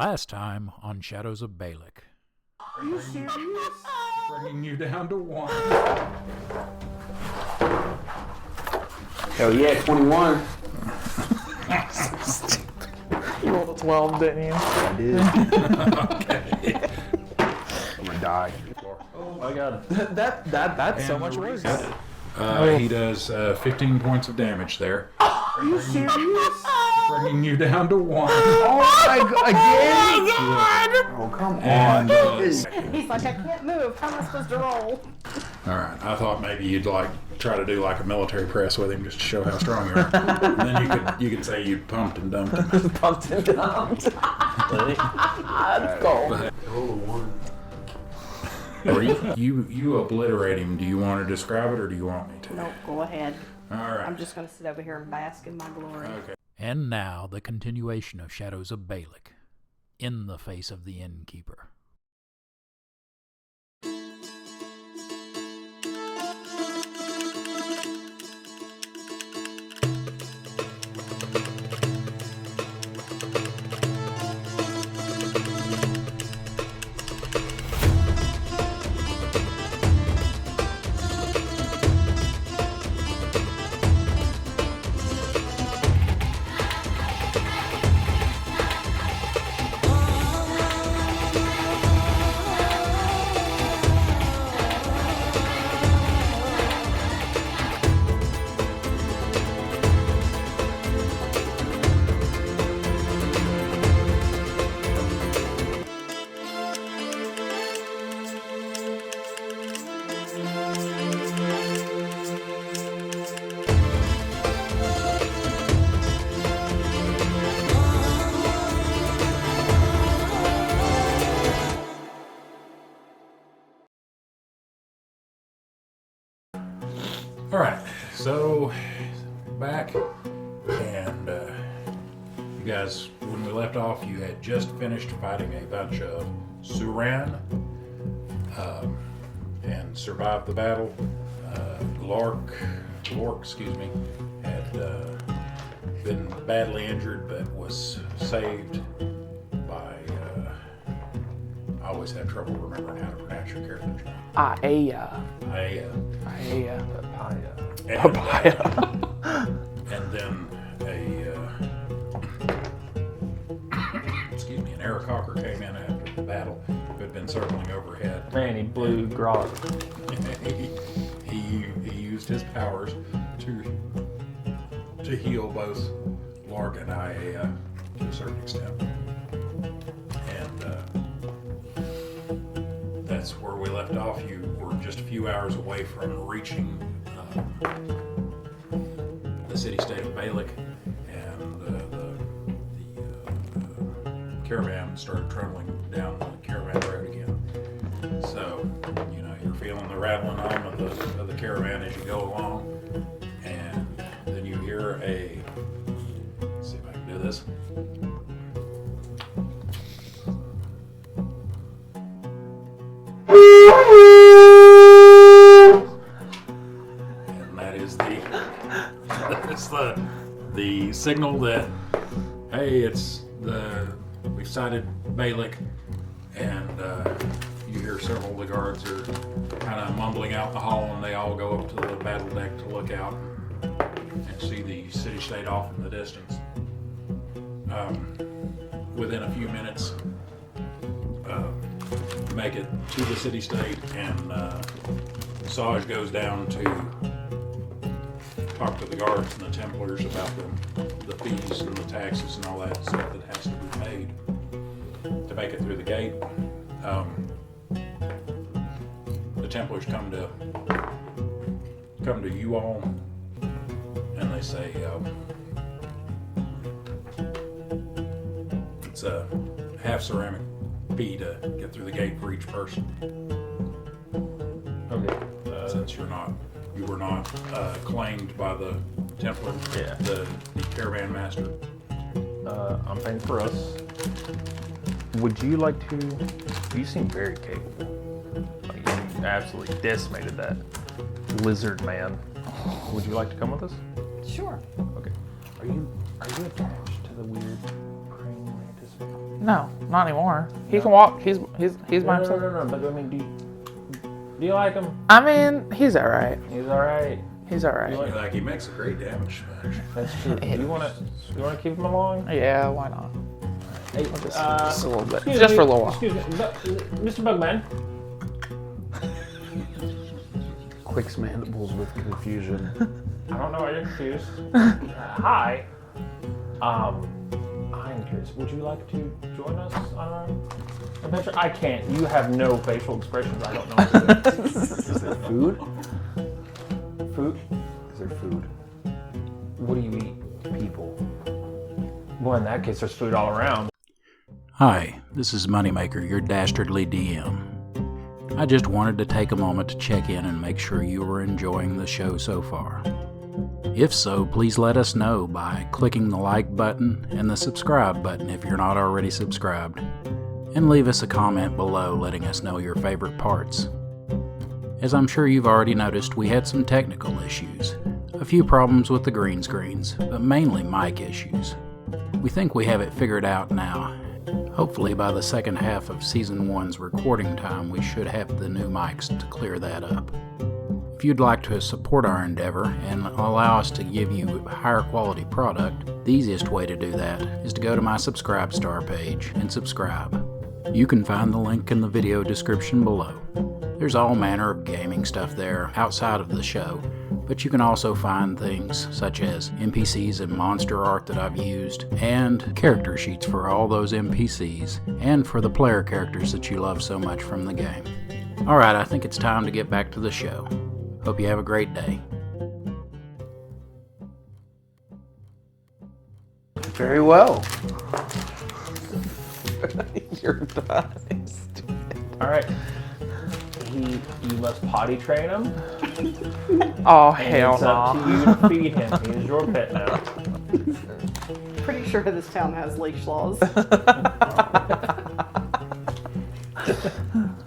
Last time on Shadows of Balic. Are you serious? Bringing you down to 1. Hell yeah, 21. You rolled a 12, didn't you? I did. Okay. I'm gonna die. Oh my god. That's so much worse. He does 15 points of damage there. Are you serious? Bringing you down to 1. Oh my god, again? Oh, come on. And, He's like, I can't move. How am I supposed to roll? Alright, I thought maybe you'd try to do like a military press with him just to show how strong you are. And then you could say you pumped and dumped him. Pumped and dumped. Let's go. Roll a 1. Or you obliterate him. Do you want to describe it or do you want me to? Nope, go ahead. Alright. I'm just going to sit over here and bask in my glory. Okay. And now the continuation of Shadows of Balic, in the face of the Innkeeper. Alright, so back, and you guys, when we left off, you had just finished fighting a bunch of Suran and survived the battle. Lork, had been badly injured but was saved by, I always have trouble remembering how to pronounce your character's name. Aaya. Papaya. And then an Aarakocra came in after the battle, who had been circling overhead. Man, he blew Grog. he used his powers to heal both Lark and Aea to a certain extent. And that's where we left off. You were just a few hours away from reaching the city-state of Balic, and the caravan started trundling down the caravan road again. So, you're feeling the rattling on of the caravan as you go along, and then you hear let's see if I can do this. It's the signal that, hey, we've sighted Balic, and you hear several of the guards are kind of mumbling out in the hall, and they all go up to the battle deck to look out and see the city-state off in the distance. Within a few minutes, make it to the city-state, and Saj goes down to talk to the guards and the Templars about the fees and the taxes and all that stuff that has to be paid to make it through the gate. The Templars come to you all, and they say it's a half ceramic fee to get through the gate for each person. Okay. Since you were not claimed by the Templar, the caravan master. I'm paying for us. Would you like to? You seem very capable. Like you absolutely decimated that lizard man. Would you like to come with us? Sure. Okay. Are you attached to the weird praying mantis? No, not anymore. He can walk. He's by himself. No. But I mean, do you like him? I mean, he's all right. He's all right. He's all right. Like he makes a great damage smash. That's true. You wanna keep him along? Yeah, why not? Hey, Just a little bit. excuse Just me, for a little while. Excuse me, Mr. Bugman. Quicks mandibles with confusion. I don't know why you're confused. Hi. I'm curious. Would you like to join us on our adventure? I can't. You have no facial expressions. I don't know what to do. Is there food? Food? Is there food? What do you eat? People. Well, in that case, there's food all around. Hi, this is Moneymaker, your dastardly DM. I just wanted to take a moment to check in and make sure you were enjoying the show so far. If so, please let us know by clicking the like button and the subscribe button if you're not already subscribed, and leave us a comment below letting us know your favorite parts. As I'm sure you've already noticed, we had some technical issues, a few problems with the green screens, but mainly mic issues. We think we have it figured out now. Hopefully by the second half of Season 1's recording time, we should have the new mics to clear that up. If you'd like to support our endeavor and allow us to give you a higher quality product, the easiest way to do that is to go to my Subscribe Star page and subscribe. You can find the link in the video description below. There's all manner of gaming stuff there outside of the show, but you can also find things such as NPCs and monster art that I've used, and character sheets for all those NPCs, and for the player characters that you love so much from the game. Alright, I think it's time to get back to the show. Hope you have a great day. Very well. You're dying. All right. You must potty train him. Oh, And hell it's up no. to you to feed him. He is your pet now. Pretty sure this town has leash laws.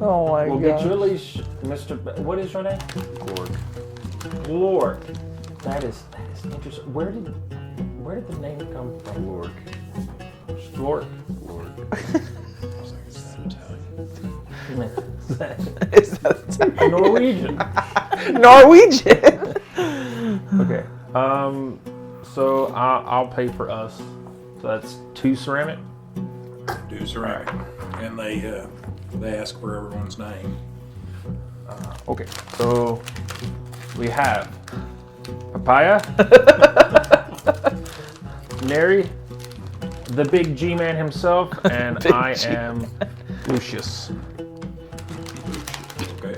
Oh my We'll god. get you a leash, Mr. What is your name? Glork. Lord. That is interesting. Where did the name come from? Glork. Lord. Glork. I was like, is that Italian? Is that Norwegian. Norwegian? Okay. So I'll pay for us. So that's 2 ceramic. Do ceramic. And they ask for everyone's name. Okay. So we have Papaya, Neri, the big G-man himself, and Big I G. am Lucius. Okay.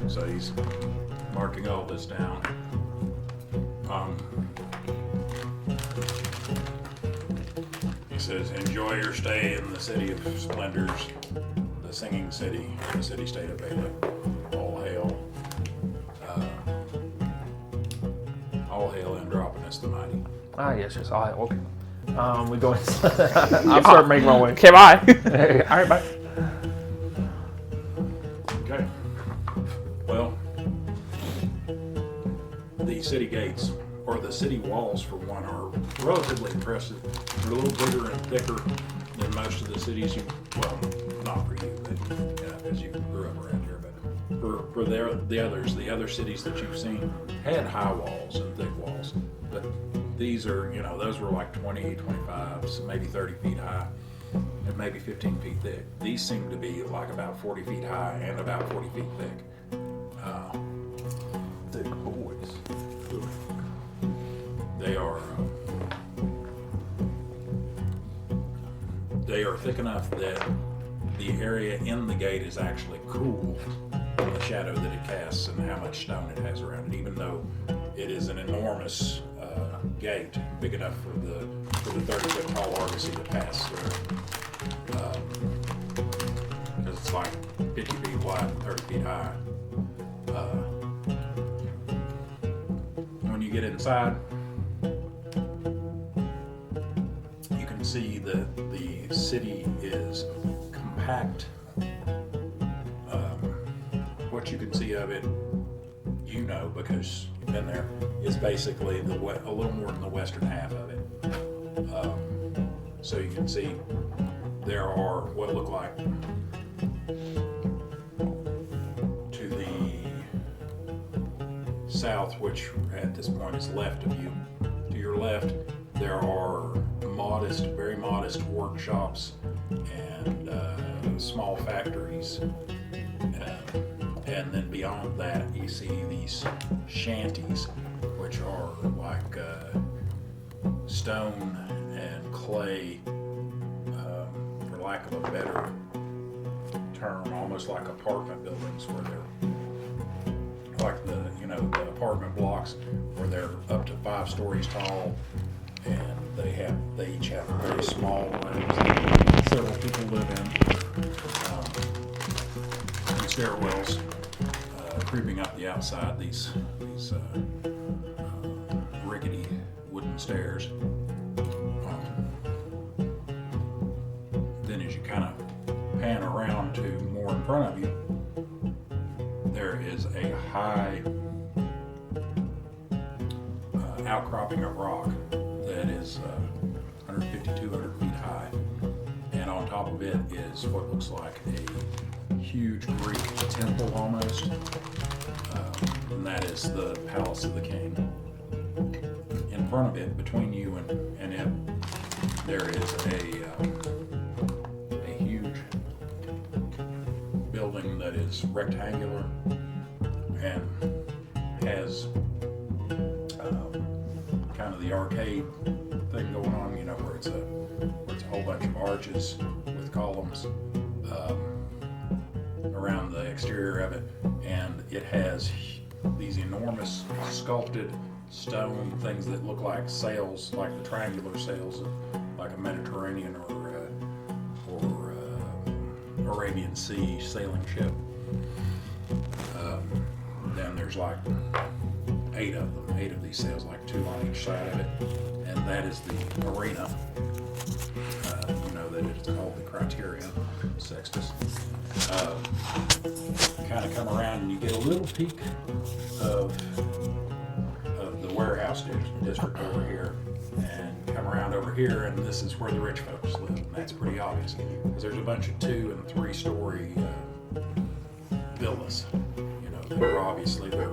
So he's marking all this down. He says, enjoy your stay in the City of Splendors, the singing city, the city-state of Balic. All hail Androponus the Mighty. Ah, yes. Okay. We go inside. I'll start making my way. Okay, bye. All right, bye. Okay. Well, the city gates, or the city walls for one, are relatively impressive. They're a little bigger and thicker than most of the cities well, not for you, but because you grew up around here, but for the other cities that you've seen had high walls and thick walls. But these are, those were like 20, 25, so maybe 30 feet high and maybe 15 feet thick. These seem to be like about 40 feet high and about 40 feet thick. Thick boys. They are thick enough that the area in the gate is actually cool from the shadow that it casts and how much stone it has around it, even though it is an enormous gate, big enough for the 30-foot tall argosy to pass through. Because it's like 50 feet wide and 30 feet high. When you get inside, you can see that the city is compact. What you can see of it, because you've been there, is basically a little more than the western half of it. So you can see there are what look like to the south, which at this point is left of you. To your left, there are modest, very modest workshops and small factories. And then beyond that, you see these shanties, which are like stone and clay, for lack of a better term, almost like apartment buildings, where they're like the apartment blocks where they're up to 5 stories tall, and they each have very small rooms that several people live in, and stairwells creeping up the outside, these rickety wooden stairs. Then as you kind of pan around to more in front of you, there is a high outcropping of rock that is 150, 200 feet high, and on top of it is what looks like a huge Greek temple almost, and that is the Palace of the King. In front of it, between you and it, there is a huge building that is rectangular and has kind of the arcade thing going on, where it's a whole bunch of arches with columns around the exterior of it, and it has these enormous sculpted stone things that look like sails, like the triangular sails of like a Mediterranean or Arabian Sea sailing ship. Then there's like 8 of these sails, like 2 on each side of it, and that is the arena. That it's called the Criterion, Sextus. Kind of come around and you get a little peek of the warehouse district over here, and come around over here, and this is where the rich folks live, and that's pretty obvious because there's a bunch of 2- and 3-story villas. That are obviously they're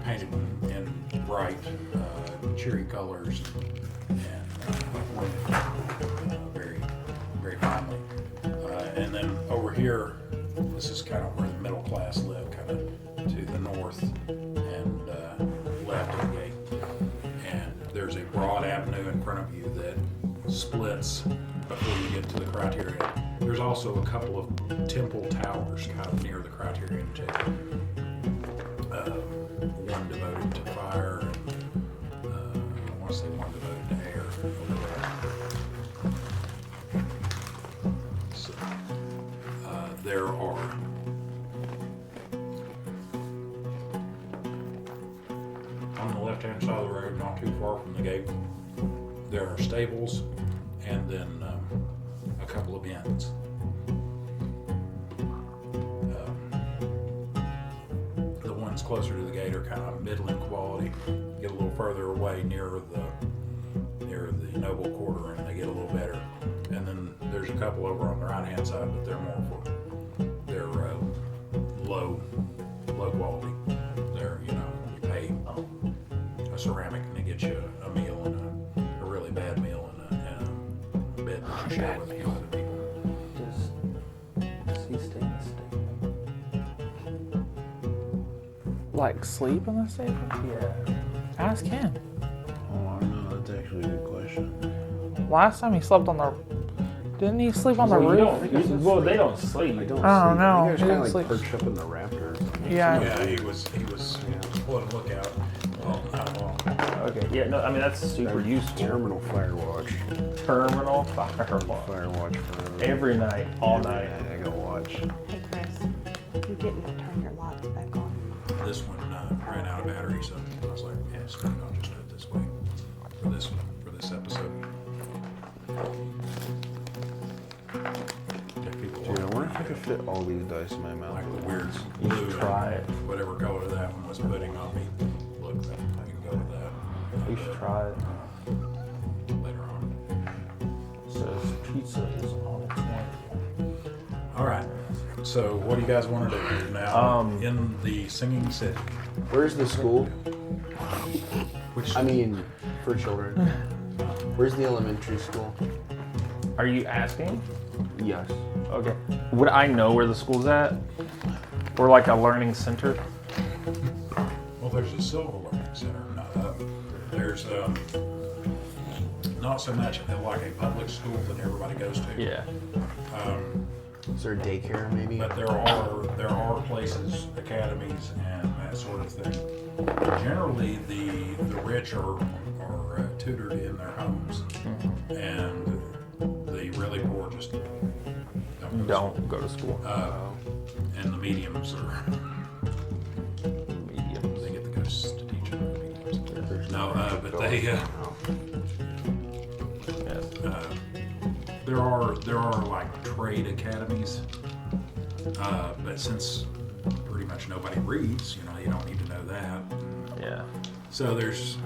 painted in bright, cheery colors, and very, very finely. And then over here, this is kind of where the middle class live, kind of to the north and left of the gate. And there's a broad avenue in front of you that splits before you get to the Criterion. There's also a couple of temple towers kind of near the Criterion too. One devoted to fire, and I want to say one devoted to air over there. So, there are on the left-hand side of the road, not too far from the gate, there are stables, and then a couple of inns. The ones closer to the gate are kind of middling quality. Get a little further away near the noble quarter, and they get a little better. And then there's a couple over on the right-hand side, but they're more for low quality. They're you pay a ceramic and they get you a meal and a really bad meal and a bed that you share with other people. Does he stay in the stable? Like sleep in the stable? Yeah. Ask him. Oh, I don't know. That's actually a good question. Last time he slept on the... Didn't he sleep on the roof? Well, they don't sleep. I don't I don't sleep. know. I think He I didn't was kind sleep. of like perched up in the raptor. Yeah. Yeah, he was pulling a lookout all long. Okay, yeah, no, I mean, that's super useful. Terminal Firewatch. Terminal Firewatch. Firewatch for Every night, all night. I gotta watch. Hey Chris, you're getting to turn your lights back on. This one ran out of battery, so I was like, yeah, screw it, I'll just do it this way for this episode. Get people Dude, I wonder if I could fit all these dice in my mouth. like the weird You blue, should try it. whatever color that one was putting on me. Look, I can go with that. You should try it. Later on. So what do you guys want to do now in the Singing City? Where's the school? Which I mean, for children. Where's the elementary school? Are you asking? Yes. Okay. Would I know where the school's at? Or like a learning center? well, there's a Silver Learning Center. There's not so much like a public school that everybody goes to. Yeah. Is there a daycare maybe? But there are places, academies, and that sort of thing. Generally, the rich are tutored in their homes, and the really poor just Don't go to school. And the mediums are Mediums. they get the ghosts to teach them the mediums. No, but they Yes. there are like trade academies, but since pretty much nobody reads, you don't need to know that. Yeah. So there's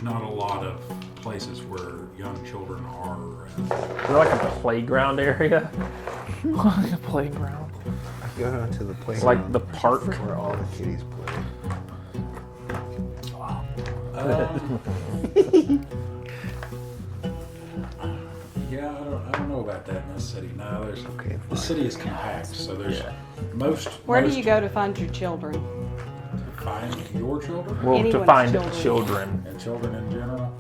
not a lot of places where young children are. Is there like a playground area? Like a playground. I go to the playground. Like the park? where all the kitties play. Yeah, I don't know about that in this city. No, there's Okay, the fine. city is compact, so there's Yeah. most. Where do you go to find your children? Find your children Well, to Anyone's find children. children. and children in general.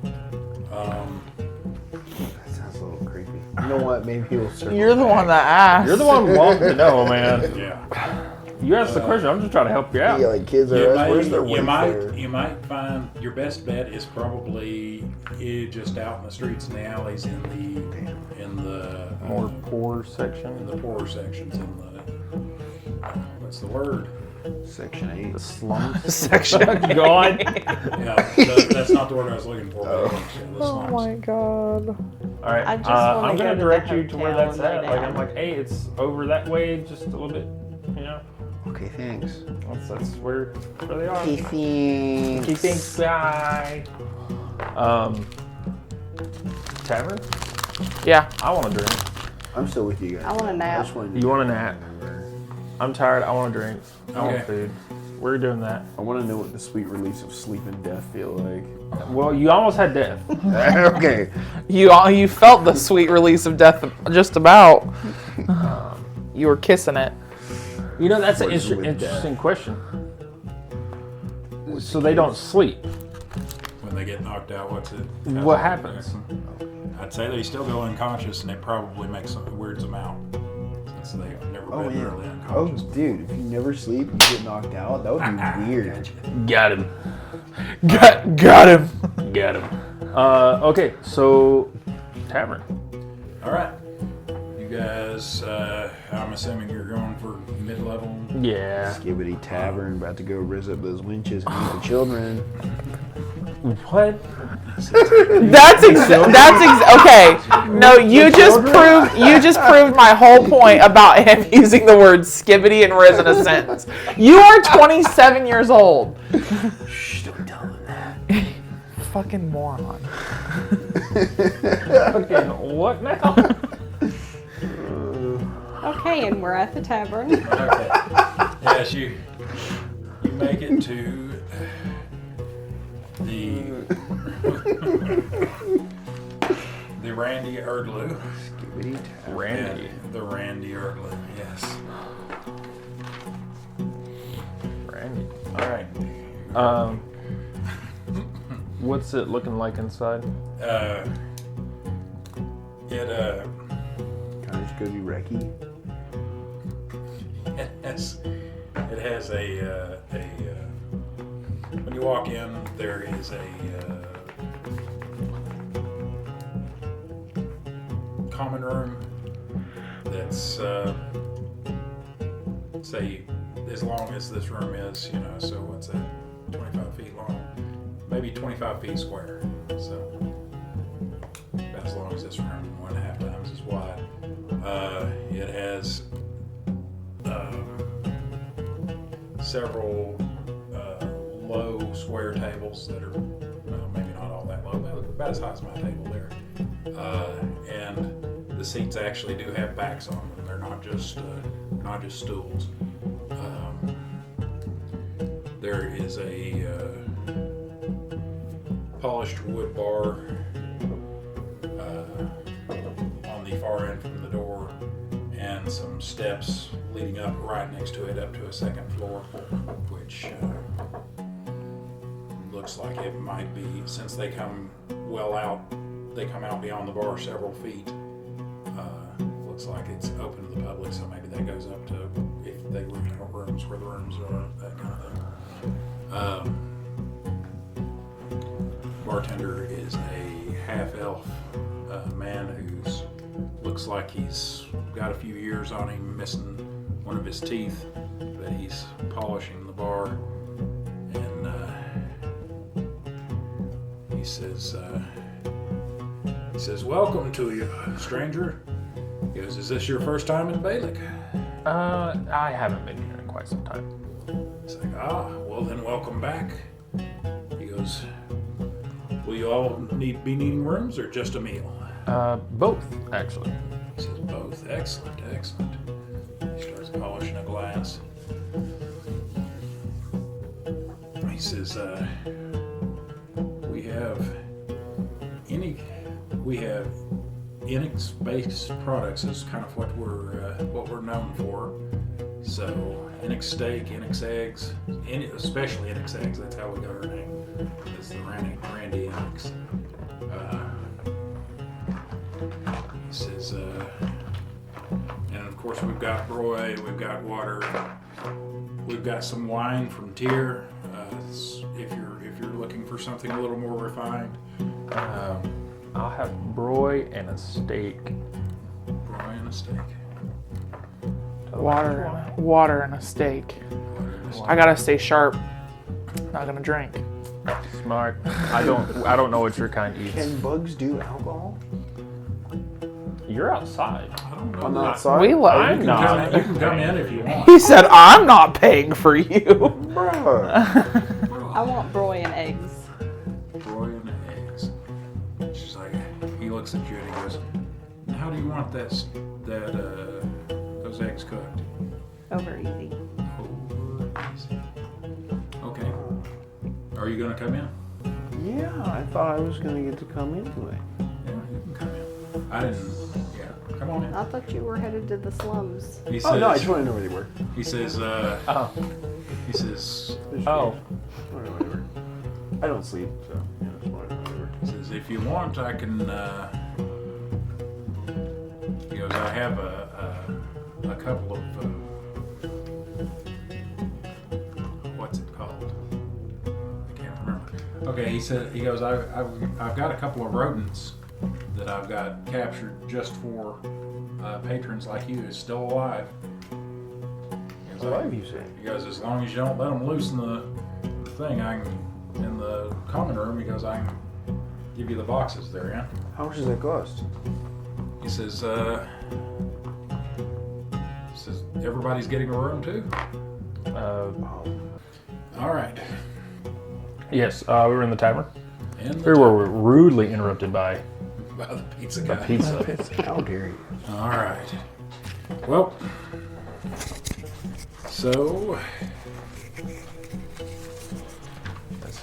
That sounds a little creepy. You know what? Maybe we'll circle You're the back. one that asked. You're the one wanting to know, man. Yeah. You asked the question. I'm just trying to help you out. Yeah, like kids are us. Where's their Wayfair? You might find your best bet is probably just out in the streets and the alleys in the More poor in section. the poorer sections in the what's the word? Section 8. The slums. Section. God. Yeah, that's not the word I was looking for. But the Oh slums. my god. All right. I just wanna I'm go gonna to direct the you to where hotel that's and lay at. Like down. I'm like, hey, it's over that way, just a little bit. You know, Okay, thanks. that's where they are. He thinks. He thinks, bye. Tavern? Yeah. I want a drink. I'm still with you guys. I want a nap. just wanted to You want a nap? I'm tired. I want a drink. I want Okay. food. We're doing that. I want to know what the sweet release of sleep and death feel like. Well, you almost had death. Okay. You felt the sweet release of death just about. You were kissing it. You know, that's an What is with interesting question. So they don't sleep. When they get knocked out, what's it? What happens? I'd say they still go unconscious, and it probably weirds them out since they've never been really Oh, unconscious. dude, if you never sleep and you get knocked out, that would be weird. Got him. Got him. Got him. Okay, so tavern. All right, you guys. I'm assuming you're going for mid-level. Yeah. Skibbity Tavern, about to go riz up those winches and meet the children. What? Okay. No, you just proved my whole point about him using the word skibbity and riz in a sentence. You are 27 years old. Shh, don't tell them that. Fucking moron. Okay, what now? Okay, and we're at the tavern. Okay. Yes, you make it to the Randy Erdlu. Skibbity Tavern. Randy. The Randy Erdlu. Yes. Randy. All right. What's it looking like inside? It Can I just go do recce? it has a when you walk in, there is a common room that's say as long as this room is, so what's that, 25 feet long, maybe 25 feet square, so about as long as this room, 1.5 times as wide. It has several low square tables that are, well, maybe not all that low, but about as high as my table there. And the seats actually do have backs on them. They're not just stools. There is a polished wood bar on the far end from the door, and some steps leading up right next to it up to a second floor, which looks like it might be, since they come out beyond the bar several feet. Looks like it's open to the public, so maybe that goes up to, if they rent out rooms where the rooms are, that kind of thing. Bartender is a half-elf man who's looks like he's got a few years on him, missing one of his teeth, but he's polishing the bar, and he says, "Welcome to you, stranger." He goes, "Is this your first time in Balic?" I haven't been here in quite some time. It's like, well then welcome back. He goes, "Will you all be needing rooms or just a meal?" Both, actually. He says, "Both. Excellent, excellent." He starts polishing a glass. He says, we have Innix-based products is kind of what we're known for. So Innix steak, Innix eggs, especially Innix eggs. That's how we got our name. It's the Randy Innix. He says, and of course we've got broy, we've got water, we've got some wine from Tyr. If you're looking for something a little more refined. I'll have broy and a steak. Broy and a steak. Water and a steak. I gotta stay sharp. Not gonna drink. Smart. I don't know what your kind eats. Can bugs do alcohol? You're outside. I don't know. I'm that. outside. We love. I'm not. You can come in if you want. He said, "I'm not paying for you." Bruh. I want broy and eggs. Broy and eggs. She's like, he looks at you and he goes, "How do you want those eggs cooked?" Over easy. Okay. Are you gonna come in? Yeah, I thought I was gonna get to come anyway. Yeah, you can come in. I didn't. Yeah, come on in. I thought you were headed to the slums. He says. Oh no, I just want to know where they were. He says. Oh. He says. Oh. I want to know where they were. I don't sleep, so yeah, I just want to know where they were. He says, "If you want, I can." He goes, "I have a couple of what's it called? I can't remember." Okay, he goes, "I've got a couple of rodents that I've got captured just for patrons like you who's still alive." He goes, Alive, you say? He goes, "As long as you don't let them loose in the thing, I can in the common room." He goes, "I can give you the boxes there, yeah." How much does that cost? He says, "Everybody's getting a room too?" All right. Yes, we were in the tavern. And We were rudely interrupted by by the pizza guy. pizza. How dare you? All right. Well, so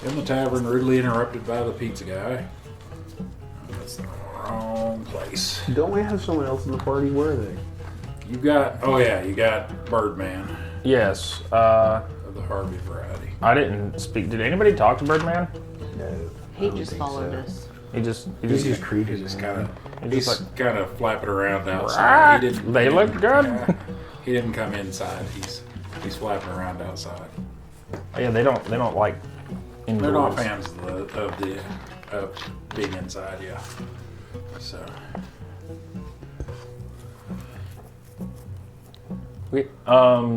in the tavern, rudely interrupted by the pizza guy. That's the wrong place. Don't we have someone else in the party? Where are they? You got Birdman Yes. of the Harvey variety. I didn't speak. Did anybody talk to Birdman? No. He just followed us. He just He's just creepy. He's kind He's of just kind of flapping around outside. They look good. He didn't come inside. He's flapping around outside. Yeah, they don't like indoors. They're not fans of being inside. Yeah. So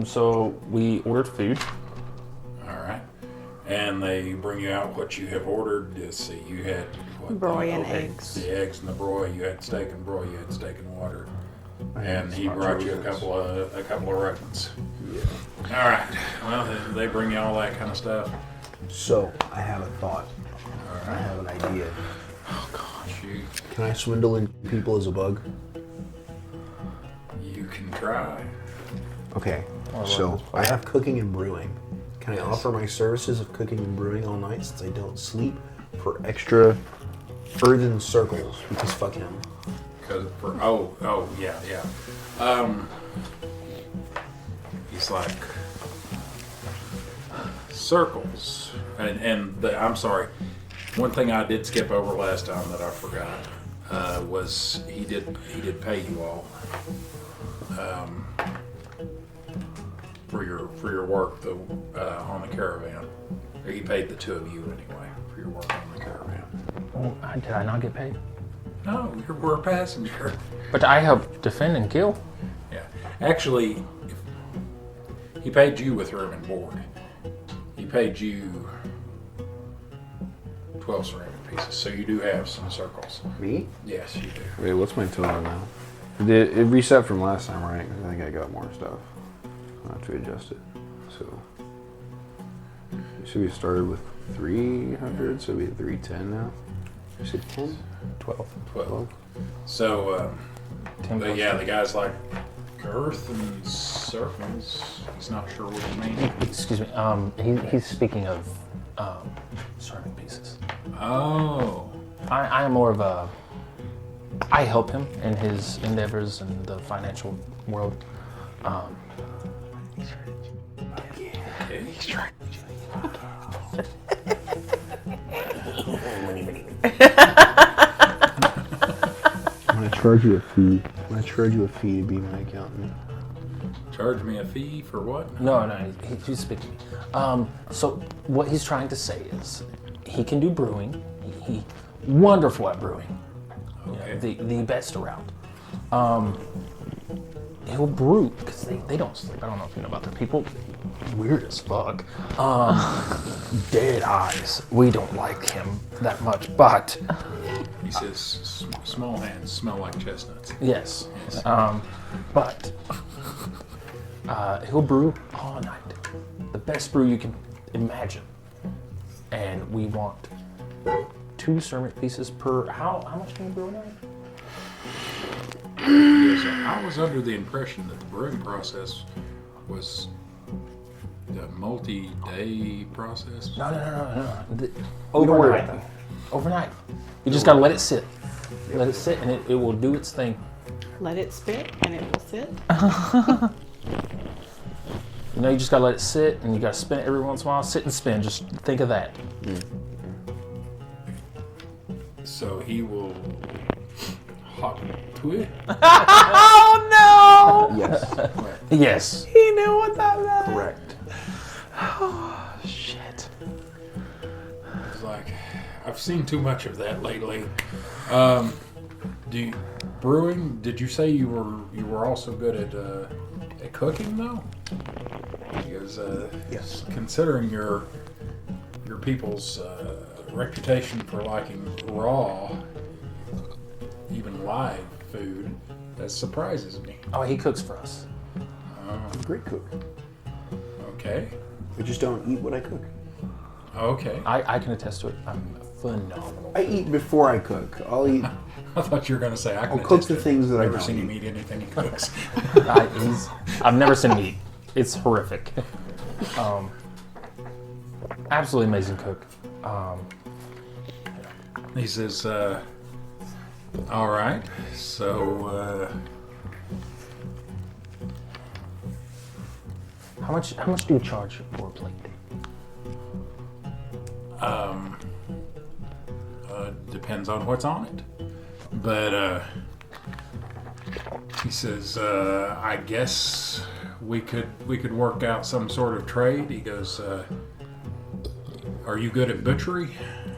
So we ordered food. all right, and they bring you out what you have ordered. Let's see, you had what, Broy and eggs. The eggs and the broy. You had steak and broy. You had steak and water. And he Spot brought you a roses. couple of rodents. Yeah. All right. Well, they bring you all that kind of stuff. So I have a thought. All I right. have an idea. Oh gosh, Can I swindle in people as a bug? you can try. Okay, so I have cooking and brewing. Can I offer my services of cooking and brewing all night since I don't sleep for extra earthen circles? Because fuck him. Yeah. He's like circles, and I'm sorry. One thing I did skip over last time that I forgot was he did pay you all for your work on the caravan. Or he paid the two of you anyway for your work on the caravan. Oh, did I not get paid? No, you were a passenger. But I helped defend and kill. Yeah, actually, he paid you with room and board. He paid you 12 ceramic pieces, so you do have some circles. Me? Yes, you do. Wait, what's my total now? It reset from last time, right? 'Cause I think I got more stuff. I'll have to adjust it. So, should we started with 300, so we have 310 now? You said 10? 12. 12. So, 10 but plus yeah, 2. the guy's like earth and circles. He's not sure what you mean. Excuse me. He's speaking of ceramic pieces. Oh. I am more of a. I help him in his endeavors in the financial world. Okay. He's trying. I'm gonna charge you a fee. I'm gonna charge you a fee to be my accountant. Charge me a fee for what? No, he's speaking. So what he's trying to say is, he can do brewing. He wonderful at brewing. Okay. The best around. He'll brew because they don't sleep. I don't know if you know about that. People weird as fuck. Dead eyes. We don't like him that much, but He says small hands smell like chestnuts. yes. But he'll brew all night. The best brew you can imagine. And we want 2 ceramic pieces per. How much can you brew a night? Yes, I was under the impression that the brewing process was a multi-day process. No. Don't worry Overnight. about that. Overnight. You just gotta let it sit. Let it sit, and it will do its thing. Let it spit and it will sit. You know, you just gotta let it sit, and you gotta spin it every once in a while. Sit and spin. Just think of that. So he will hop to it. Oh no! Yes, Yes. He knew what that meant. correct. Oh shit. It's like I've seen too much of that lately. Brewing? Did you say you were also good at cooking though? Because Yes. considering your people's reputation for liking raw, even live food, that surprises me. Oh, he cooks for us. I'm a great cook. Okay. I just don't eat what I cook. Okay. I can attest to it. I'm phenomenal. I eat before I cook. I'll eat. I thought you were going to say I can I'll cook attest the to it. things that I Never don't seen him eat. eat anything he cooks. I've never seen him eat. It's horrific. Absolutely amazing cook. He says, all right, so How much do you charge for a plate? depends on what's on it. But he says, I guess we could work out some sort of trade. He goes, are you good at butchery?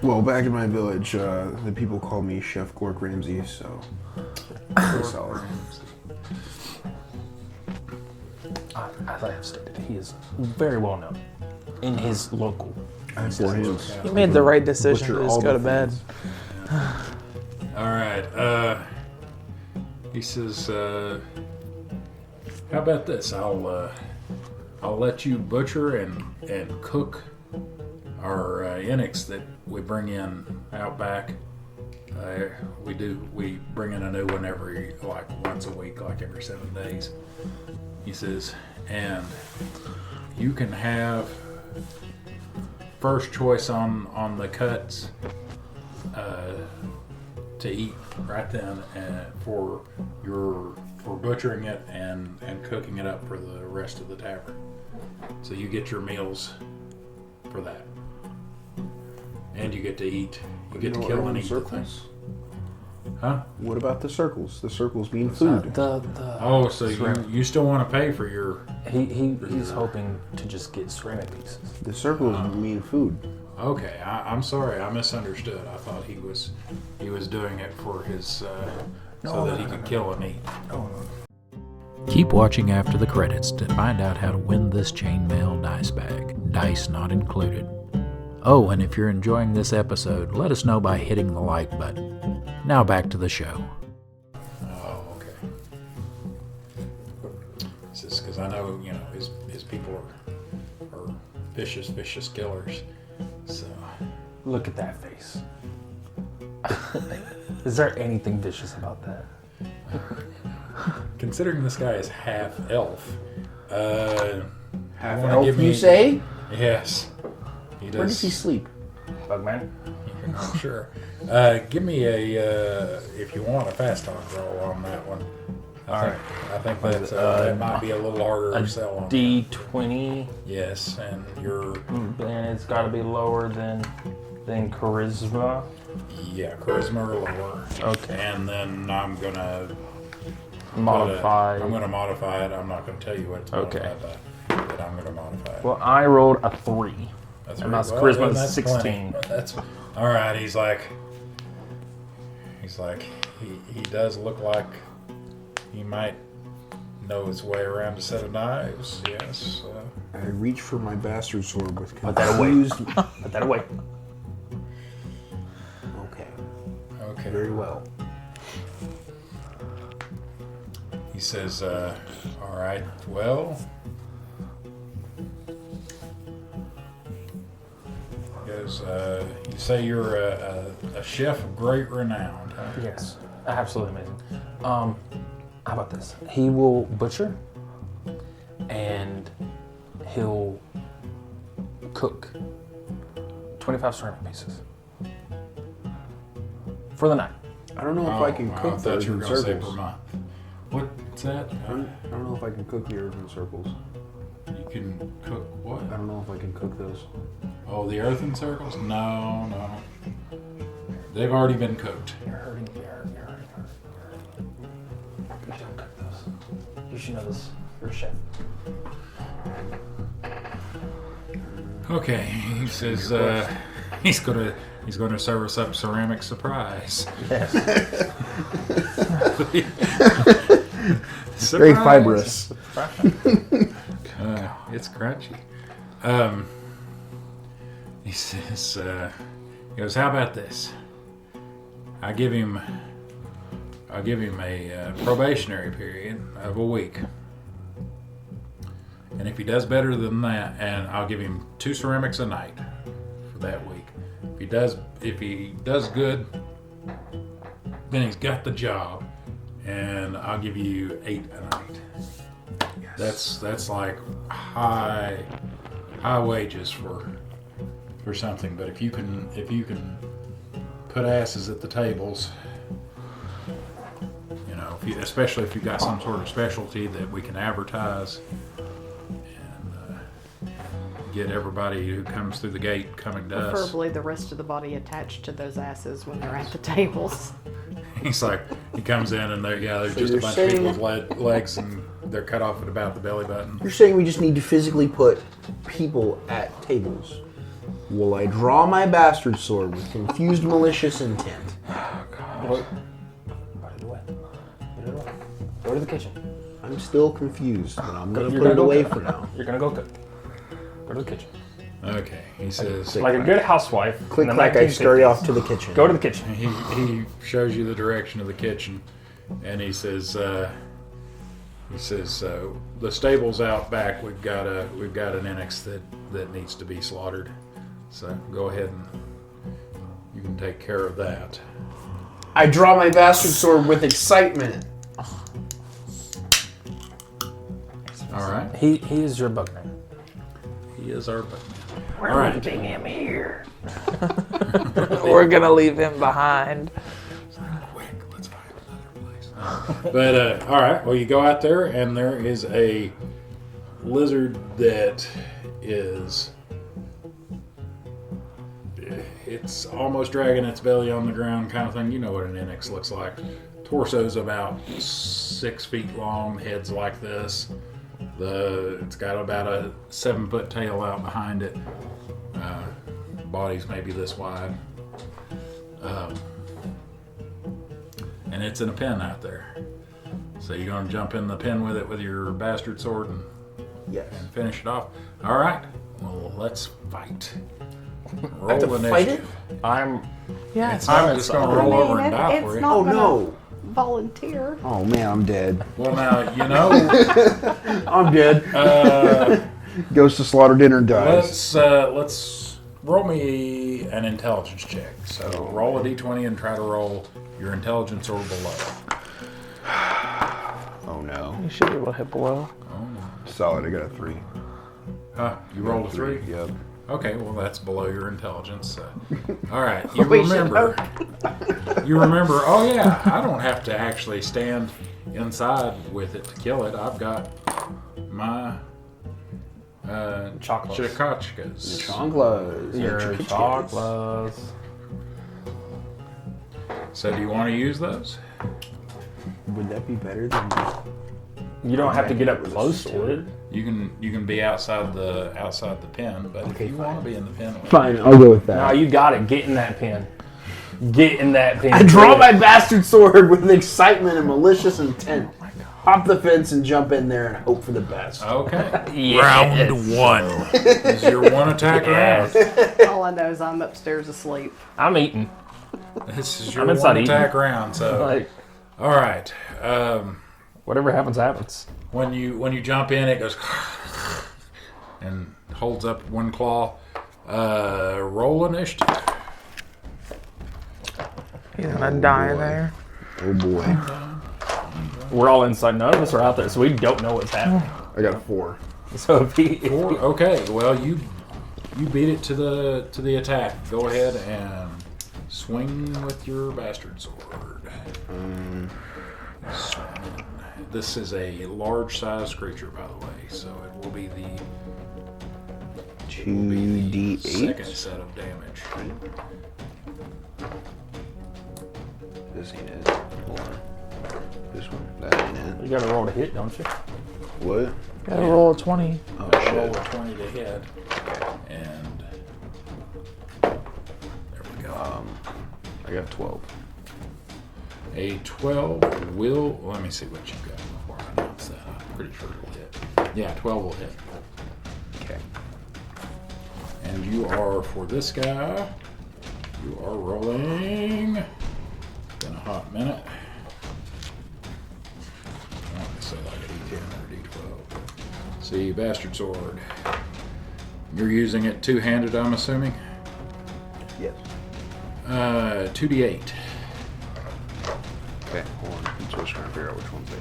Well, back in my village, the people call me Chef Gork Ramsay, so pretty solid. As I have stated, he is very well known in his local. I have 4 hands. You made the right decision Butcher to just all go the to bed. things. All right. He says, how about this? I'll let you butcher and cook our Enix that we bring in out back We bring in a new one once a week, like every 7 days. He says, and you can have first choice on the cuts to eat right then, for butchering it and cooking it up for the rest of the tavern. So you get your meals for that, and you get to eat. You get to kill and eat the things. Huh? What about the circles? The circles mean food. So you still want to pay for your... He's hoping to just get ceramic pieces. The circles mean food. Okay, I'm sorry, I misunderstood. I thought he was doing it for his so that he could kill and eat. Keep watching after the credits to find out how to win this chainmail dice bag. Dice not included. Oh, and if you're enjoying this episode, let us know by hitting the like button. Now back to the show. Oh, okay. This is because I know, his people are vicious killers. So Look at that face. Is there anything vicious about that? considering this guy is half elf, Half elf, you say? Yes. He does. Where does he sleep? Bugman? You're not sure. Give me if you want, a fast talk roll on that one. I think that might be a little harder to sell on. D20. Yes, and you're... And it's got to be lower than charisma. Yeah, charisma or lower. Okay. And then I'm going to... Modify. I'm going to modify it. I'm not going to tell you what it's modified by, but I'm going to modify it. Well, I rolled a 3. And that's charisma that's 16. Plenty. That's all right. He's like he does look like he might know his way around a set of knives. Yes. I reach for my bastard sword with Put that away. confused... Put that away. Okay. Very well. He says, all right, well, he goes, you say you're a chef of great renown, huh? Yes. Absolutely amazing. How about this? He will butcher and he'll cook 25 ceramic pieces for the night. I don't know if I can cook I thought those you were in going to say per circles. month. What's that? I don't know if I can cook the earthen circles. You can cook what? I don't know if I can cook those. Oh, the earthen circles? No. They've already been cooked. You're hurting. You don't cook those. You should know this. You're a chef. Okay, he says he's gonna serve us up ceramic surprise. Yes. Very fibrous. It's crunchy. He says, he goes, how about this? I give him a probationary period of a week. And if he does better than that, and I'll give him 2 ceramics a night for that week. If he does good, then he's got the job, and I'll give you 8 a night. Yes. That's like high wages for something. But if you can put asses at the tables, especially if you've got some sort of specialty that we can advertise and get everybody who comes through the gate coming to us. Preferably the rest of the body attached to those asses when they're at the tables. He's like, he comes in and there's So just a you're bunch saying- of people's legs and they're cut off at about the belly button. You're saying we just need to physically put people at tables. Will I draw my bastard sword with confused malicious intent? Oh, God. Put it away. Go to the kitchen. I'm still confused, but I'm going to You're put it gonna away go- for now. You're going to go cook. Go to the kitchen. Okay, he says, Like a good housewife. Click, in the clack, I scurry 1950s. off to the kitchen. Go to the kitchen. he shows you the direction of the kitchen, and he says, the stable's out back. We've got an Enix that needs to be slaughtered. So go ahead and you can take care of that. I draw my bastard sword with excitement. All right. He is your bugman. He is our bugman. We're All right. leaving him here. We're gonna leave him behind. Quick, let's find another place. But all right. Well, you go out there, and there is a lizard that is. It's almost dragging its belly on the ground, kind of thing. You know what an NX looks like. Torso's about 6 feet long. Head's like this. It's got about a 7-foot tail out behind it. Body's maybe this wide. And it's in a pen out there. So you're going to jump in the pen with it with your bastard sword and finish it off. All right. Well, let's fight. Roll initiative. I'm Yes. I'm just going to roll over and die for it's you. not Oh gonna no! volunteer. Oh man, I'm dead. Well, now, you know, I'm dead. Goes to slaughter dinner dies. let's roll me an intelligence check. So roll a d20 and try to roll your intelligence or below. Oh no. You should be able to hit below. Solid. I got a 3. You rolled a 3? Yep. Okay, well that's below your intelligence. All right, you We should remember. You remember. Oh yeah, I don't have to actually stand inside with it to kill it. I've got my Chocolates. chakachkas. Chonglas. Your chocolates. So do you want to use those? Would that be better than? You don't have to get up close to it. You can be outside the pen, but if you want to be in the pen, Fine, I'll go with No, that. you got it. Get in that pen. Get in that pen. I draw my bastard sword with excitement and malicious intent. Hop the fence and jump in there and hope for the best. Okay. Round 1 is your one attack round. All I know is I'm upstairs asleep. I'm eating. This is your I'm inside one attack eating. round. So, Like, all right. whatever happens, happens. When you jump in, it goes and holds up one claw. Roll initiative. He's gonna die there. Oh boy. We're all inside. None of us are out there, so we don't know what's happening. I got a 4. So if he, 4. Okay. Well, you beat it to the attack. Go ahead and swing with your bastard sword. This is a large-sized creature, by the way, so it will be the 2d8. second set of damage. This ain't it. Hold on. This one. That ain't you got to roll to hit, don't you? it. What? Gotta roll a 20. Oh Roll shit. a 20 to hit, and there we go. I got 12. A 12 will. Let me see what you got before I announce that. I'm pretty sure it'll hit. Yeah, 12 will hit. Okay. And you are, for this guy, you are rolling. It's been a hot minute. I want to say like a D10 or D12. See, bastard sword. You're using it two-handed, I'm assuming? Yes. 2d8. Okay, hold on. I'm just trying to figure out which one's 8.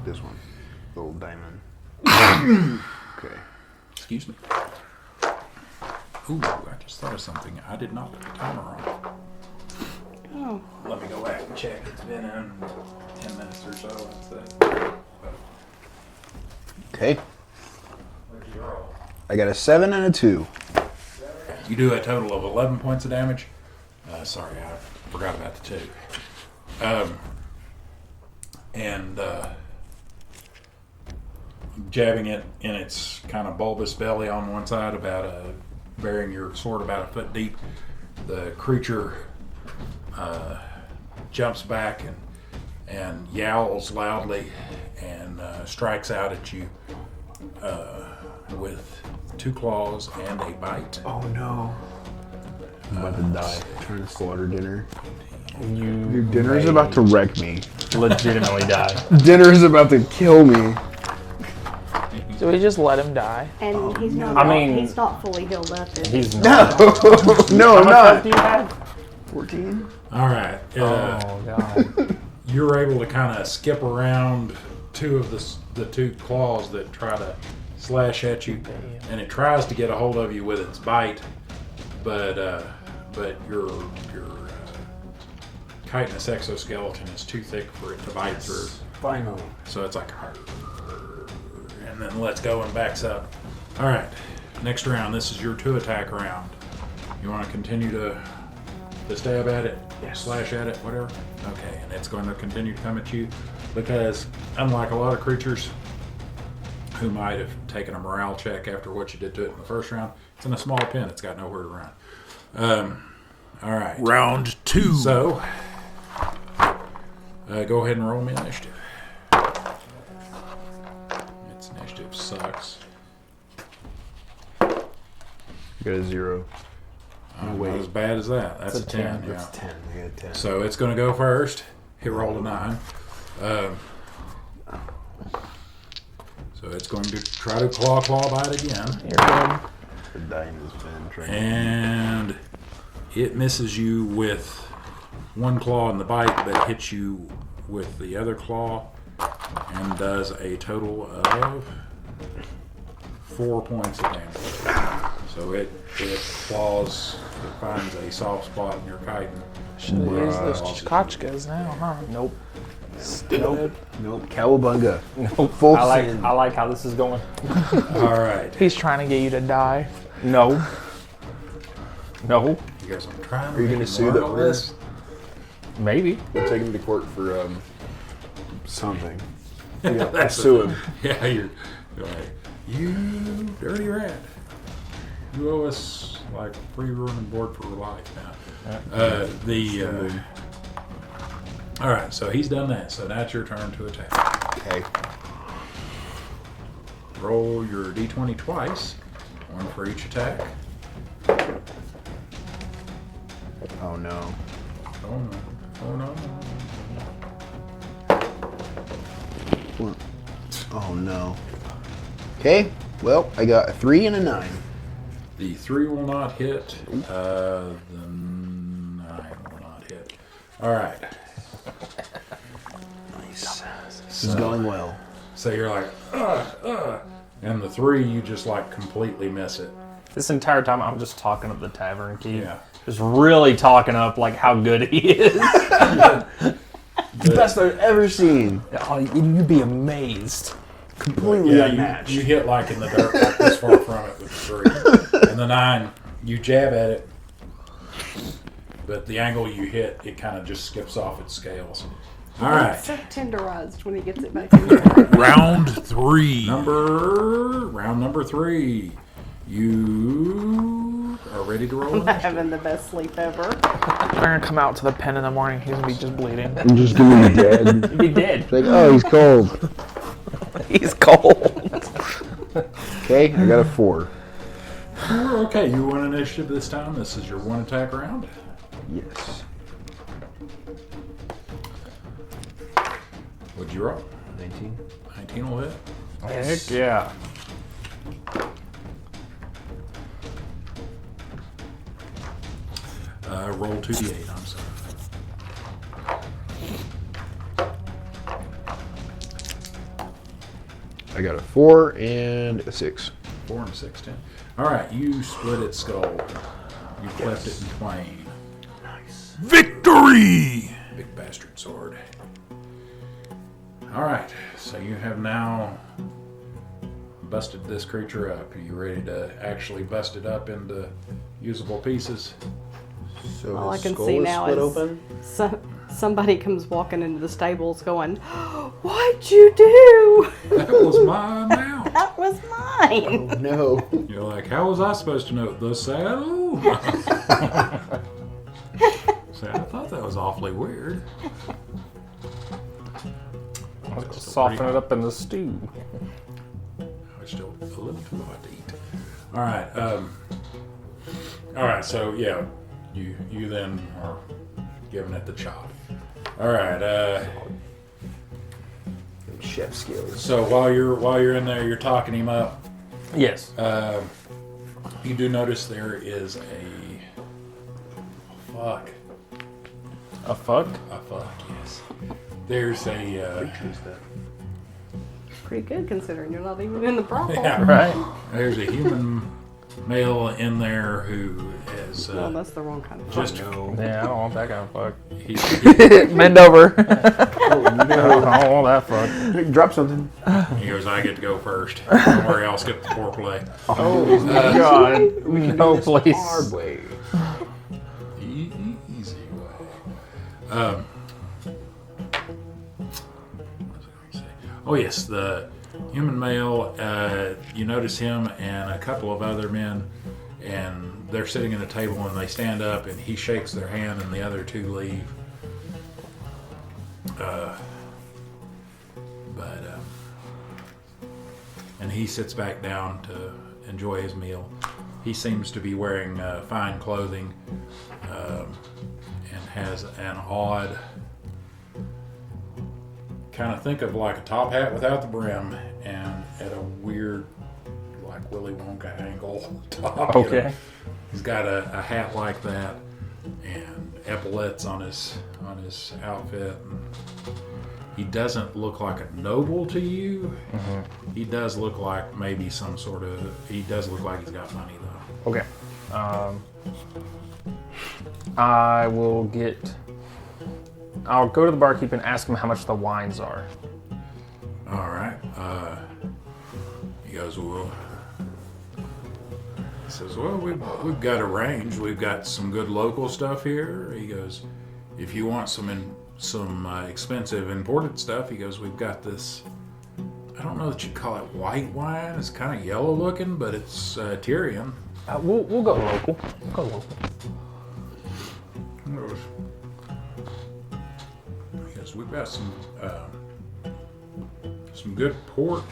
This one. The little diamond. Okay. Excuse me. Ooh, I just thought of something. I did not put the timer on. Oh, Let me go back and check. It's been in 10 minutes or so. That's it. Okay. Where's your roll? I got a 7 and a 2. You do a total of 11 points of damage. Sorry, I forgot about the 2. And jabbing it in its kind of bulbous belly on one side, burying your sword about a foot deep. The creature jumps back and yowls loudly and strikes out at you with 2 claws and a bite. Oh no. I'm about to die. Trying to slaughter dinner. You Your dinner is about to wreck me. legitimately die. Dinner is about to kill me. Do we just let him die? and he's not. I mean- he's not fully healed up. Is he? He's not. No, How I'm much health not. do you have? 14? All right. Oh god. You're able to kind of skip around two of the two claws that try to slash at you, and it tries to get a hold of you with its bite, but your chitinous exoskeleton is too thick for it to bite through. Finally. So it's like, and then lets go and backs up. All right, next round. This is your 2-attack round. You want to continue to stab at it, slash at it, whatever? Okay, and it's going to continue to come at you because unlike a lot of creatures who might have taken a morale check after what you did to it in the first round, it's in a small pen. It's got nowhere to run. All right. Round 2. So, go ahead and roll me initiative. Its initiative sucks. I got a 0. Not as bad as that. That's a 10. Yeah. That's 10. I got a 10. So it's going to go first. He rolled a 9. So it's going to try to claw bite again. The dying has been trying. And it misses you with one claw in the bite, but hits you with the other claw and does a total of 4 points of damage. So it claws, it finds a soft spot in your chitin. Should have used those chikachkas now, huh? Nope. Stupid. Nope. Cowabunga. Nope. Full I sin. like how this is going. All right. He's trying to get you to die. No. No. You guys, I'm trying to Are you make gonna it sue more the of owner? this. Maybe. We'll take him to court for something. Yeah, I'll That's sue him. Yeah, you're like, you dirty rat. You owe us like free room and board for life now. All right, so he's done that. So now it's your turn to attack. Okay. Roll your d20 twice, one for each attack. Oh no. Oh no! Oh no! Oh no. Okay. Well, I got a 3 and a 9. The 3 will not hit. The 9 will not hit. All right. Nice. This is going well. So you're like, and the 3 you just like completely miss it. This entire time I'm just talking up the tavern keep. Yeah. Just really talking up like how good he is. The best I've ever seen. Oh, you'd be amazed. Completely Yeah, unmatched. you hit like in the dirt, like this far from it with the 3. And the 9, you jab at it, but the angle you hit, it kind of just skips off its scales. All right. It's so tenderized when he gets it back in there. Round 3. Round number 3. You are ready to roll. I'm not having the best sleep ever. We're gonna come out to the pen in the morning. He's gonna be just bleeding. I'm just gonna be dead. You'd be dead. It's like, oh, he's cold. He's cold. Okay, I got a 4. Okay, you won initiative this time. This is your 1-attack round. Yes. What'd you roll? 19. 19 will hit. Heck yeah. Roll 2d8, I'm sorry. I got a 4 and a 6. 4 and 6, 10. All right, you split its skull. You cleft it in twain. Nice. Victory! Big bastard sword. All right, so you have now busted this creature up. Are you ready to actually bust it up into usable pieces? So All I his can skull see is now split is open? somebody comes walking into the stables going, "What'd you do? That was my mount. That was mine." Oh no. You're like, how was I supposed to know? The saddle? See, I thought that was awfully weird. Let's soften it up in the stew. It's still a little too hot to eat. All right, so yeah, you then are giving it the chop. All right, Chef skills. so while you're in there, you're talking him up. Yes. You do notice there is a A fuck? A fuck, yes. There's a Pretty good considering you're not even in the brothel. yeah, Right. there's a human male in there who is No, that's the wrong kind of just Yeah, I don't want that kind of fuck. he, Bend over. I don't want that fuck. Drop something. he goes, I get to go first. Don't worry, I'll skip the foreplay. Oh, God. we can No, do this please. hard way. Easy way. What was I going to say? Oh yes, the human male. You notice him and a couple of other men, and they're sitting at a table, and they stand up, and he shakes their hand, and the other two leave. And he sits back down to enjoy his meal. He seems to be wearing fine clothing and has an odd kind of think of like a top hat without the brim and at a weird like Willy Wonka angle top. you know. Okay. He's got a hat like that and epaulets on his outfit. He doesn't look like a noble to you. Mm-hmm. He does look like maybe some sort of. He does look like he's got money though. Okay. I will get. I'll go to the barkeep and ask him how much the wines are. All right. He goes, well. He says, well, we've got a range. We've got some good local stuff here. He goes, if you want some expensive imported stuff, he goes, we've got this. I don't know that you'd call it white wine. It's kind of yellow looking, but it's Tyrian. We'll go local. We'll go local. He goes, we've got some good port.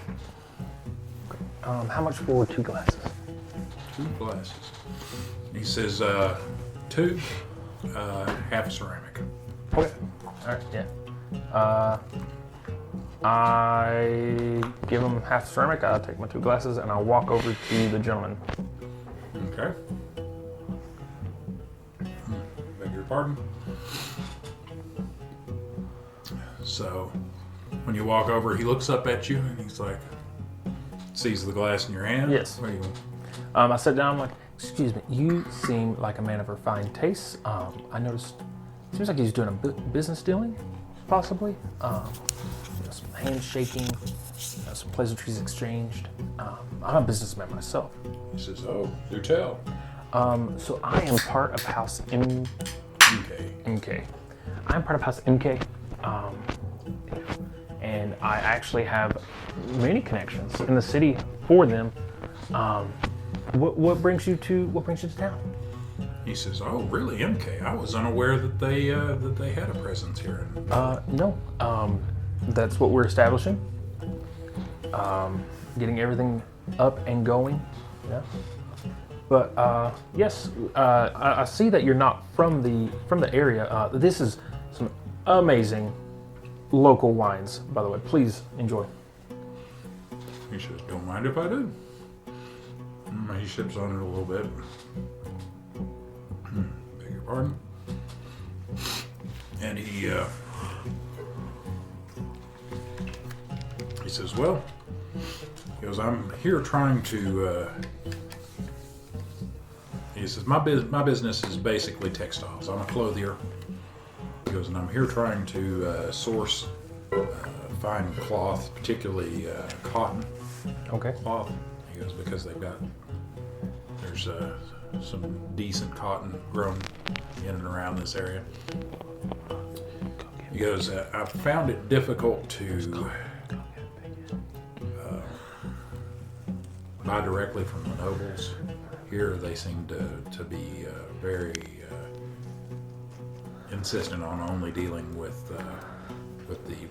How much for 2 glasses? 2 glasses. He says, 2, half a ceramic. Okay. All right. Yeah. I give him half ceramic. I'll take my 2 glasses and I'll walk over to the gentleman. Okay. Beg your pardon. So, when you walk over, he looks up at you and he's like, sees the glass in your hand. Yes. What do you? I sit down. I'm like, excuse me. You seem like a man of refined tastes. I noticed. Seems like he's doing a business dealing, possibly. Some handshaking, some pleasantries exchanged. I'm a businessman myself. He says, oh, do tell. So I am part of House Okay. MK. I'm part of House MK, and I actually have many connections in the city for them. What brings you to town? He says, oh, really, MK? I was unaware that they had a presence here. No. That's what we're establishing. Getting everything up and going. Yeah. But yes, I see that you're not from the area. This is some amazing local wines, by the way. Please enjoy. He says, don't mind if I do. He sips on it a little bit. Beg your pardon. And he says, well, he goes, I'm here trying to, he says, my business is basically textiles. I'm a clothier. He goes, and I'm here trying to source fine cloth, particularly cotton Okay. cloth. He goes, because there's some decent cotton grown in and around this area. He goes, I found it difficult to buy directly from the nobles. Here they seem to be very insistent on only dealing with the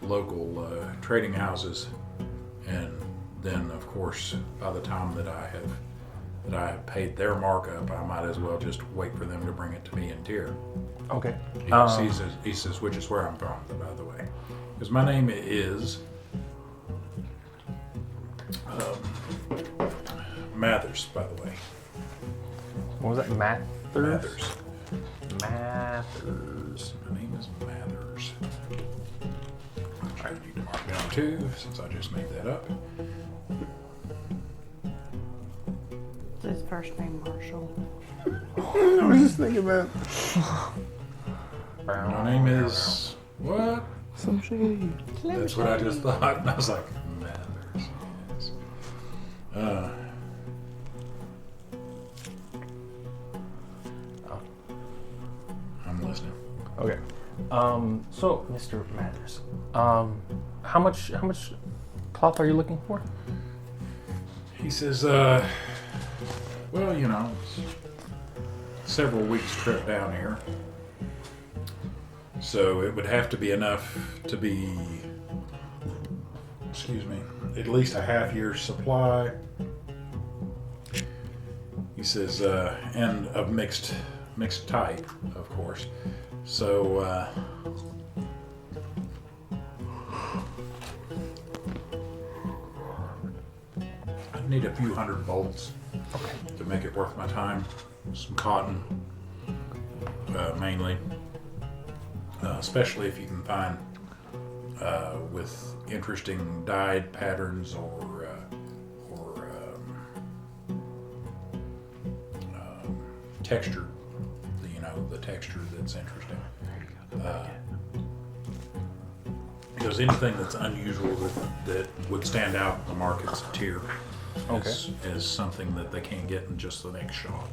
local trading houses, and then of course by the time that I have paid their markup, I might as well just wait for them to bring it to me in tier. Okay. He says, which is where I'm from, by the way. Because my name is Mathers, by the way. What was that? Mathers? Mathers. Mathers. My name is Mathers. I need to mark down 2 since I just made that up. His first name Marshall. I was just thinking about My name is what? some shady. That's what I just thought. And I was like, Mathers. Yes. I'm listening. Okay. So, Mr. Mathers, how much cloth are you looking for? He says, well, you know, it's several weeks trip down here. So it would have to be enough to be, excuse me, at least a half year's supply. He says, and of mixed type, of course. So, I need a few hundred bolts to make it worth my time. Some cotton, mainly. Especially if you can find with interesting dyed patterns or texture, you know, the texture that's interesting. Because anything that's unusual that would stand out in the market's tier is something that they can't get in just the next shot.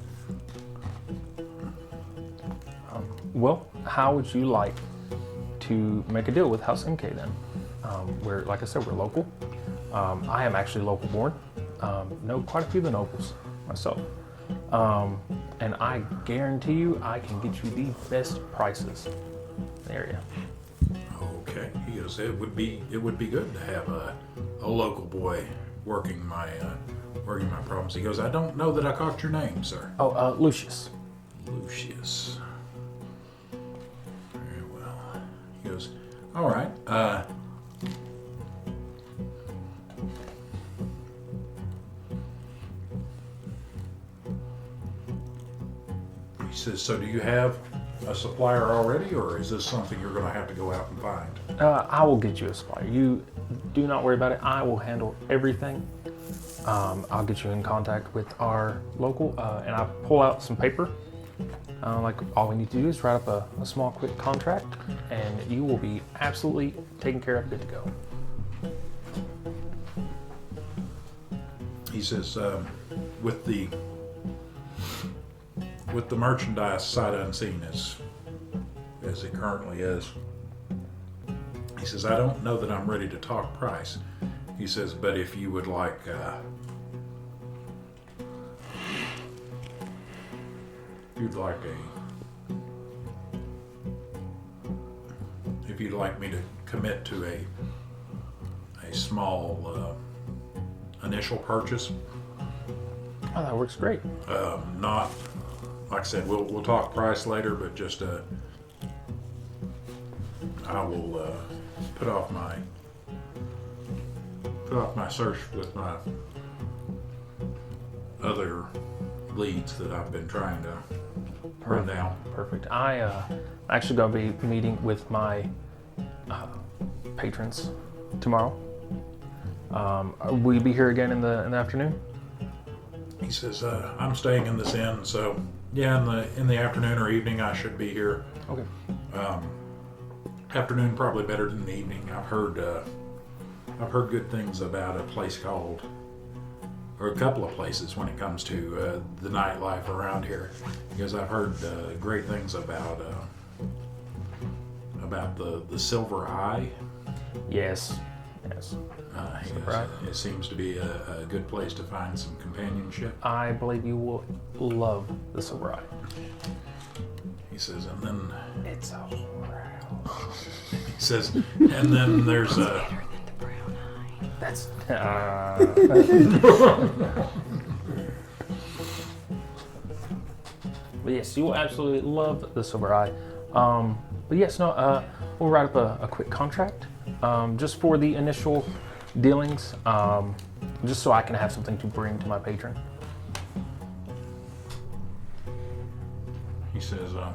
Well, how would you like to make a deal with House MK then? We're, like I said, we're local. I am actually local born. Know quite a few of the nobles myself. And I guarantee you I can get you the best prices in the area. Okay, he goes, it would be good to have a local boy working my problems. He goes, I don't know that I caught your name, sir. Oh, Lucius. Lucius. Very well. He goes, all right. He says, so do you have a supplier already, or is this something you're going to have to go out and find? I will get you a supplier. You do not worry about it. I will handle everything. I'll get you in contact with our local, and I pull out some paper. Like all we need to do is write up a small, quick contract, and you will be absolutely taken care of, good to go. He says, with the merchandise sight unseen as it currently is, he says, I don't know that I'm ready to talk price. He says, but if you would like, if you'd like me to commit to a small initial purchase. Oh, that works great. Not, like I said, we'll talk price later, but just I will put off my search with my other leads that I've been trying to run down. Perfect. I'm actually going to be meeting with my patrons tomorrow. Will you be here again in the afternoon? He says, I'm staying in this inn, so yeah, in the afternoon or evening I should be here. Okay. Afternoon probably better than the evening. I've heard good things about a place called, or a couple of places when it comes to the nightlife around here, because I've heard great things about the Silver Eye. Yes. Right. It seems to be a good place to find some companionship. I believe you will love the Silver Eye. He says, and then It's a whorehouse. he says, and then there's a. That's. But yes, you will absolutely love the Silver Eye. But yes, no. We'll write up a quick contract, just for the initial dealings, just so I can have something to bring to my patron. He says, all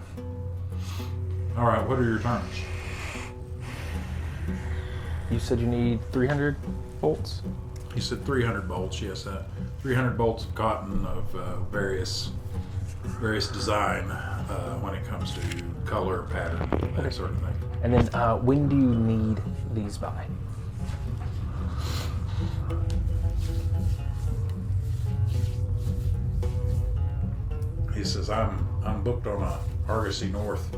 right, what are your terms? You said you need 300 bolts? He said 300 bolts, yes. 300 bolts of cotton of various design when it comes to color, pattern, that sort of thing. And then when do you need these by? He says, I'm booked on a Argosy North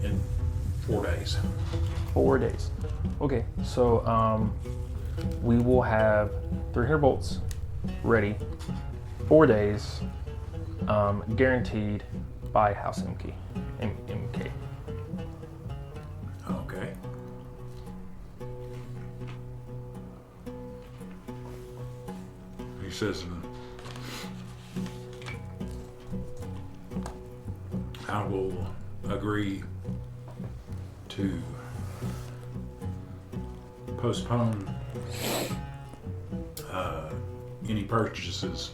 in 4 days. 4 days. Okay, so we will have 300 bolts ready, 4 days, guaranteed by House MK. Okay. He says, I will agree to postpone any purchases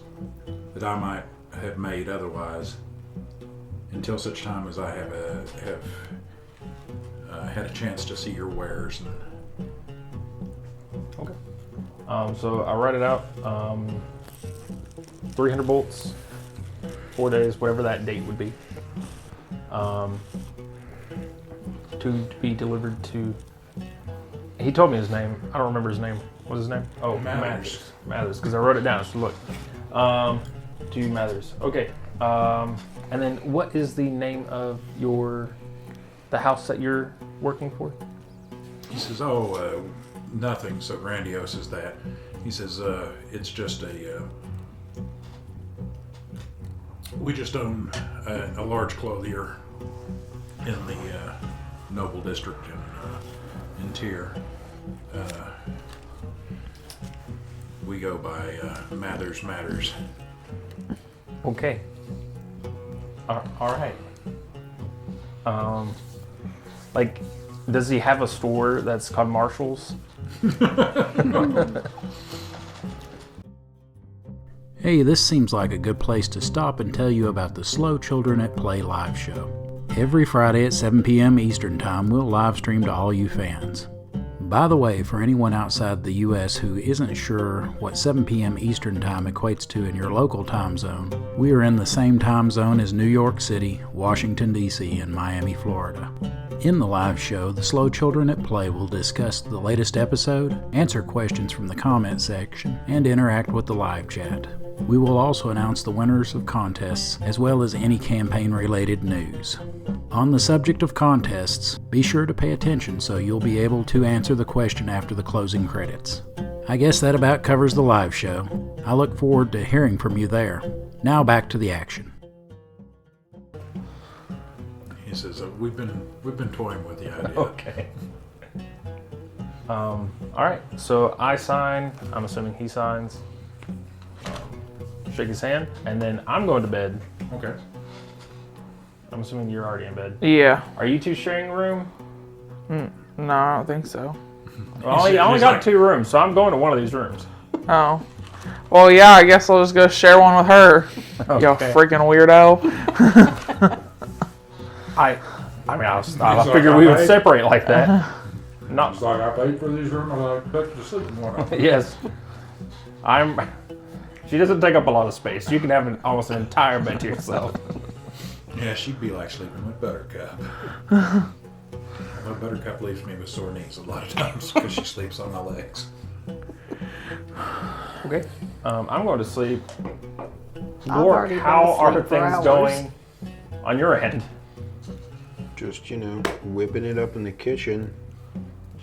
that I might have made otherwise until such time as I have had a chance to see your wares. Okay. So I write it out. 300 bolts, 4 days, whatever that date would be. To be delivered to. He told me his name. I don't remember his name. What's his name? Oh, Mathers. Mathers, because I wrote it down. So look. To Mathers. Okay. And then what is the name of the house that you're working for? He says, nothing so grandiose as that. He says, it's just we just own a large clothier in the Noble District in Tyr. We go by Mathers Matters. Okay. All right. Like, does he have a store that's called Marshall's? Hey, this seems like a good place to stop and tell you about the Slow Children at Play live show. Every Friday at 7 p.m. Eastern Time, we'll live stream to all you fans. By the way, for anyone outside the U.S. who isn't sure what 7 p.m. Eastern Time equates to in your local time zone, we are in the same time zone as New York City, Washington, D.C., and Miami, Florida. In the live show, the Slow Children at Play will discuss the latest episode, answer questions from the comment section, and interact with the live chat. We will also announce the winners of contests, as well as any campaign-related news. On the subject of contests, be sure to pay attention so you'll be able to answer the question after the closing credits. I guess that about covers the live show. I look forward to hearing from you there. Now back to the action. He says, we've been toying with the idea. Okay. All right. So I sign. I'm assuming he signs. Shake his hand, and then I'm going to bed. Okay. I'm assuming you're already in bed. Yeah. Are you two sharing a room? No, I don't think so. Well, I only got 2 rooms, so I'm going to one of these rooms. Oh. Well, yeah, I guess I'll just go share one with her. Okay. You freaking weirdo. I figured we would separate like that. Not It's like I paid for these rooms, I expect to sleep in one of them. yes. She doesn't take up a lot of space. You can have almost an entire bed to yourself. Yeah, she'd be like sleeping with Buttercup. Although Buttercup leaves me with sore knees a lot of times because she sleeps on my legs. Okay. I'm going to sleep. I've Lord, already been how are asleep for things hours. going on your end? Just, whipping it up in the kitchen.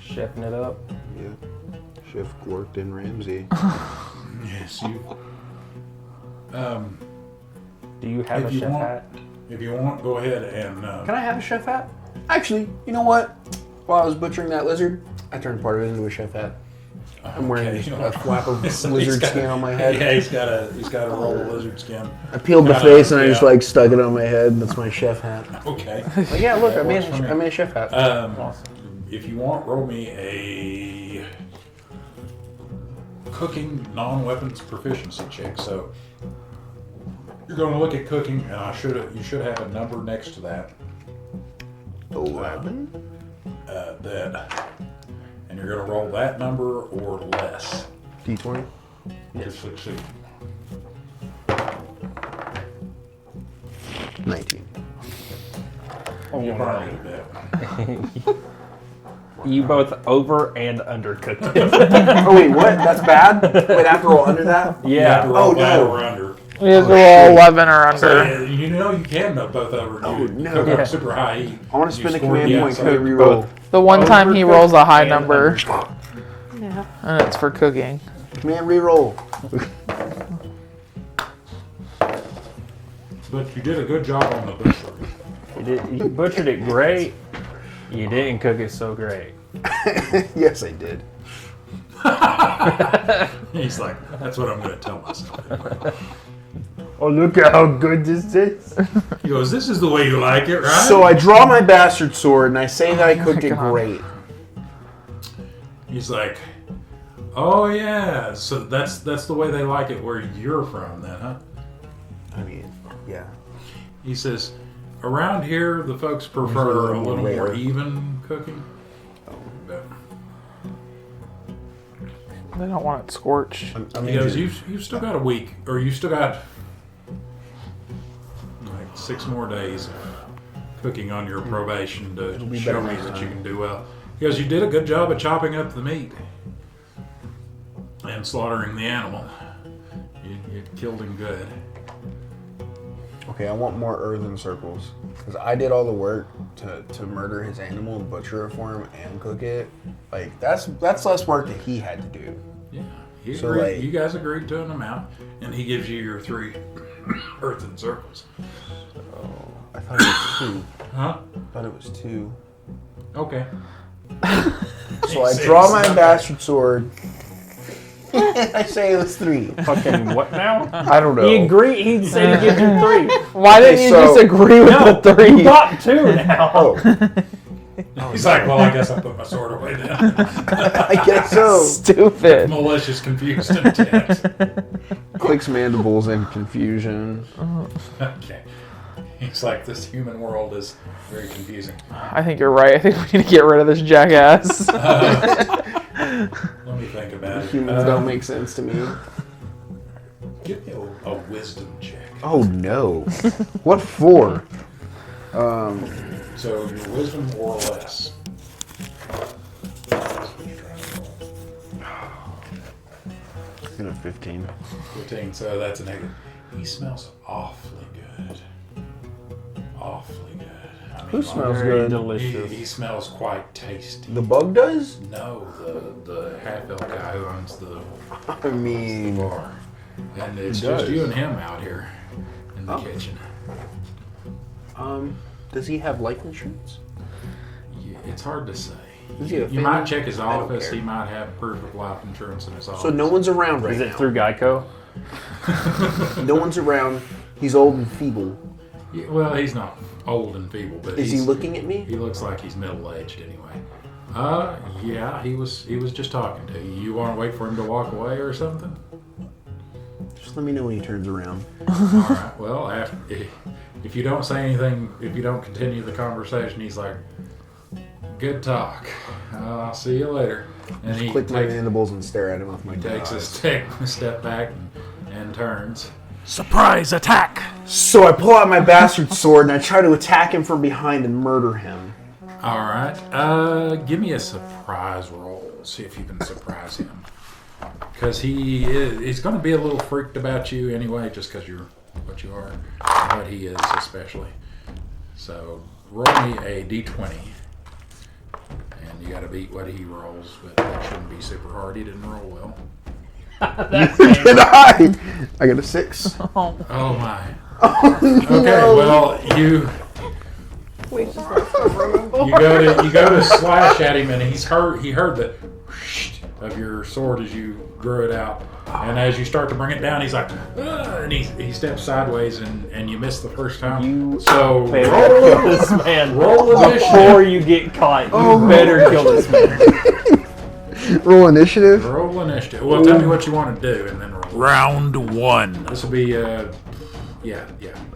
Chefing it up. Yeah. Chef Glorkton Ramsay. Yes, you. Do you have If a you chef want- hat? If you want, go ahead and. Can I have a chef hat? Actually, you know what? While I was butchering that lizard, I turned part of it into a chef hat. I'm wearing a flap of lizard skin on my head. Yeah, he's got a roll of lizard skin. I peeled the face and I just stuck it on my head, and that's my chef hat. Okay. Like, yeah, look, I made works for me. a chef hat. If you want, roll me a cooking non-weapons proficiency check. So You're going to look at cooking, and you should have a number next to that. 11? And you're going to roll that number or less. D20? To succeed. 19. Oh, you'll burn it a bit. You both over and undercooked it. Oh, wait, what? That's bad? Wait, I have to roll under that? You have to Yeah. roll Oh, that no. or under. You have to roll 11 or under. So, you know you can know both over. Oh, You no. cook Yeah. up super high heat. I want to You spend a score command the point outside. to reroll. The one time he Overcooked rolls a high and number, Yeah. and it's for cooking. Command reroll. But you did a good job on the butcher. You butchered it great. You didn't cook it so great. Yes, I did. He's like, that's what I'm going to tell myself. Oh, look at how good this is. He goes, this is the way you like it, right? So I draw my bastard sword and I say that I cooked it God. great. He's like, oh yeah, so that's the way they like it where you're from then, huh? I mean, yeah. He says, around here the folks prefer a little more even cooking. But They don't want it scorched. I'm he goes, injured. you've still got a week, or you still got like 6 more days of cooking on your probation to be show better me next that you time. can do well. He goes, you did a good job of chopping up the meat and slaughtering the animal. You killed him good. Okay, I want more earthen circles. Because I did all the work to murder his animal and butcher it for him and cook it. Like, that's less work that he had to do. Yeah. He So, agreed, like- you guys agreed to an amount, and he gives you your 3 earthen circles. I thought it was 2. Huh? I thought it was 2. Okay. So I draw my bastard sword. I say it was 3. Fucking what now? I don't know. He agreed. He said he gives you 3. Why didn't you so- just agree with No, the 3? you got 2 now. Oh, He's like, well, I guess I put my sword away then. I guess so. Stupid. Malicious, confused intent. Clicks mandibles in confusion. Okay. He's like, this human world is very confusing. I think you're right. I think we need to get rid of this jackass. Let me think about it. Humans don't make sense to me. Give me a wisdom check. Oh no. What for? So your wisdom or less. It's gonna 15. 15, so that's a negative. He smells awfully good. Awfully good. I mean, Who smells Very good? delicious. He smells quite tasty. The bug does? No, the half-elf guy who owns the I mean, bar. And it's He just does. you and him out here in the kitchen. does he have life insurance? Yeah, it's hard to say. Is he a You might family? check his I don't office. care. He might have proof of life insurance in his office. So no one's around right Is it now. through Geico? No one's around. He's old and feeble. Yeah, well, he's not old and feeble, but Is he he's- looking at me? He looks like he's middle-aged anyway. Yeah, he was just talking to you. You want to wait for him to walk away or something? Just let me know when he turns around. All right. Well, if you don't say anything, if you don't continue the conversation, he's like, "Good talk. I'll see you later." And he Click my takes, mandibles and stare at him with my takes a eyes. step back and turns. Surprise attack! So I pull out my bastard sword and I try to attack him from behind and murder him. All right. Give me a surprise roll. See if you can surprise him. Because he's going to be a little freaked about you anyway, just because you're what you are, and what he is especially. So roll me a d20, and you got to beat what he rolls, but that shouldn't be super hard. He didn't roll well. Did I? I got a 6. Oh my. Okay, well you We just lost the room. you go to slash at him, and he heard the whoosh of your sword as you drew it out, and as you start to bring it down, he's like, "Ugh," and he steps sideways, and you miss the first time. You So better roll, kill this man roll initiative. before you get caught. You better kill this man. Roll initiative. Roll initiative. Well, tell me what you want to do, and then roll. Round 1. This will be Yeah.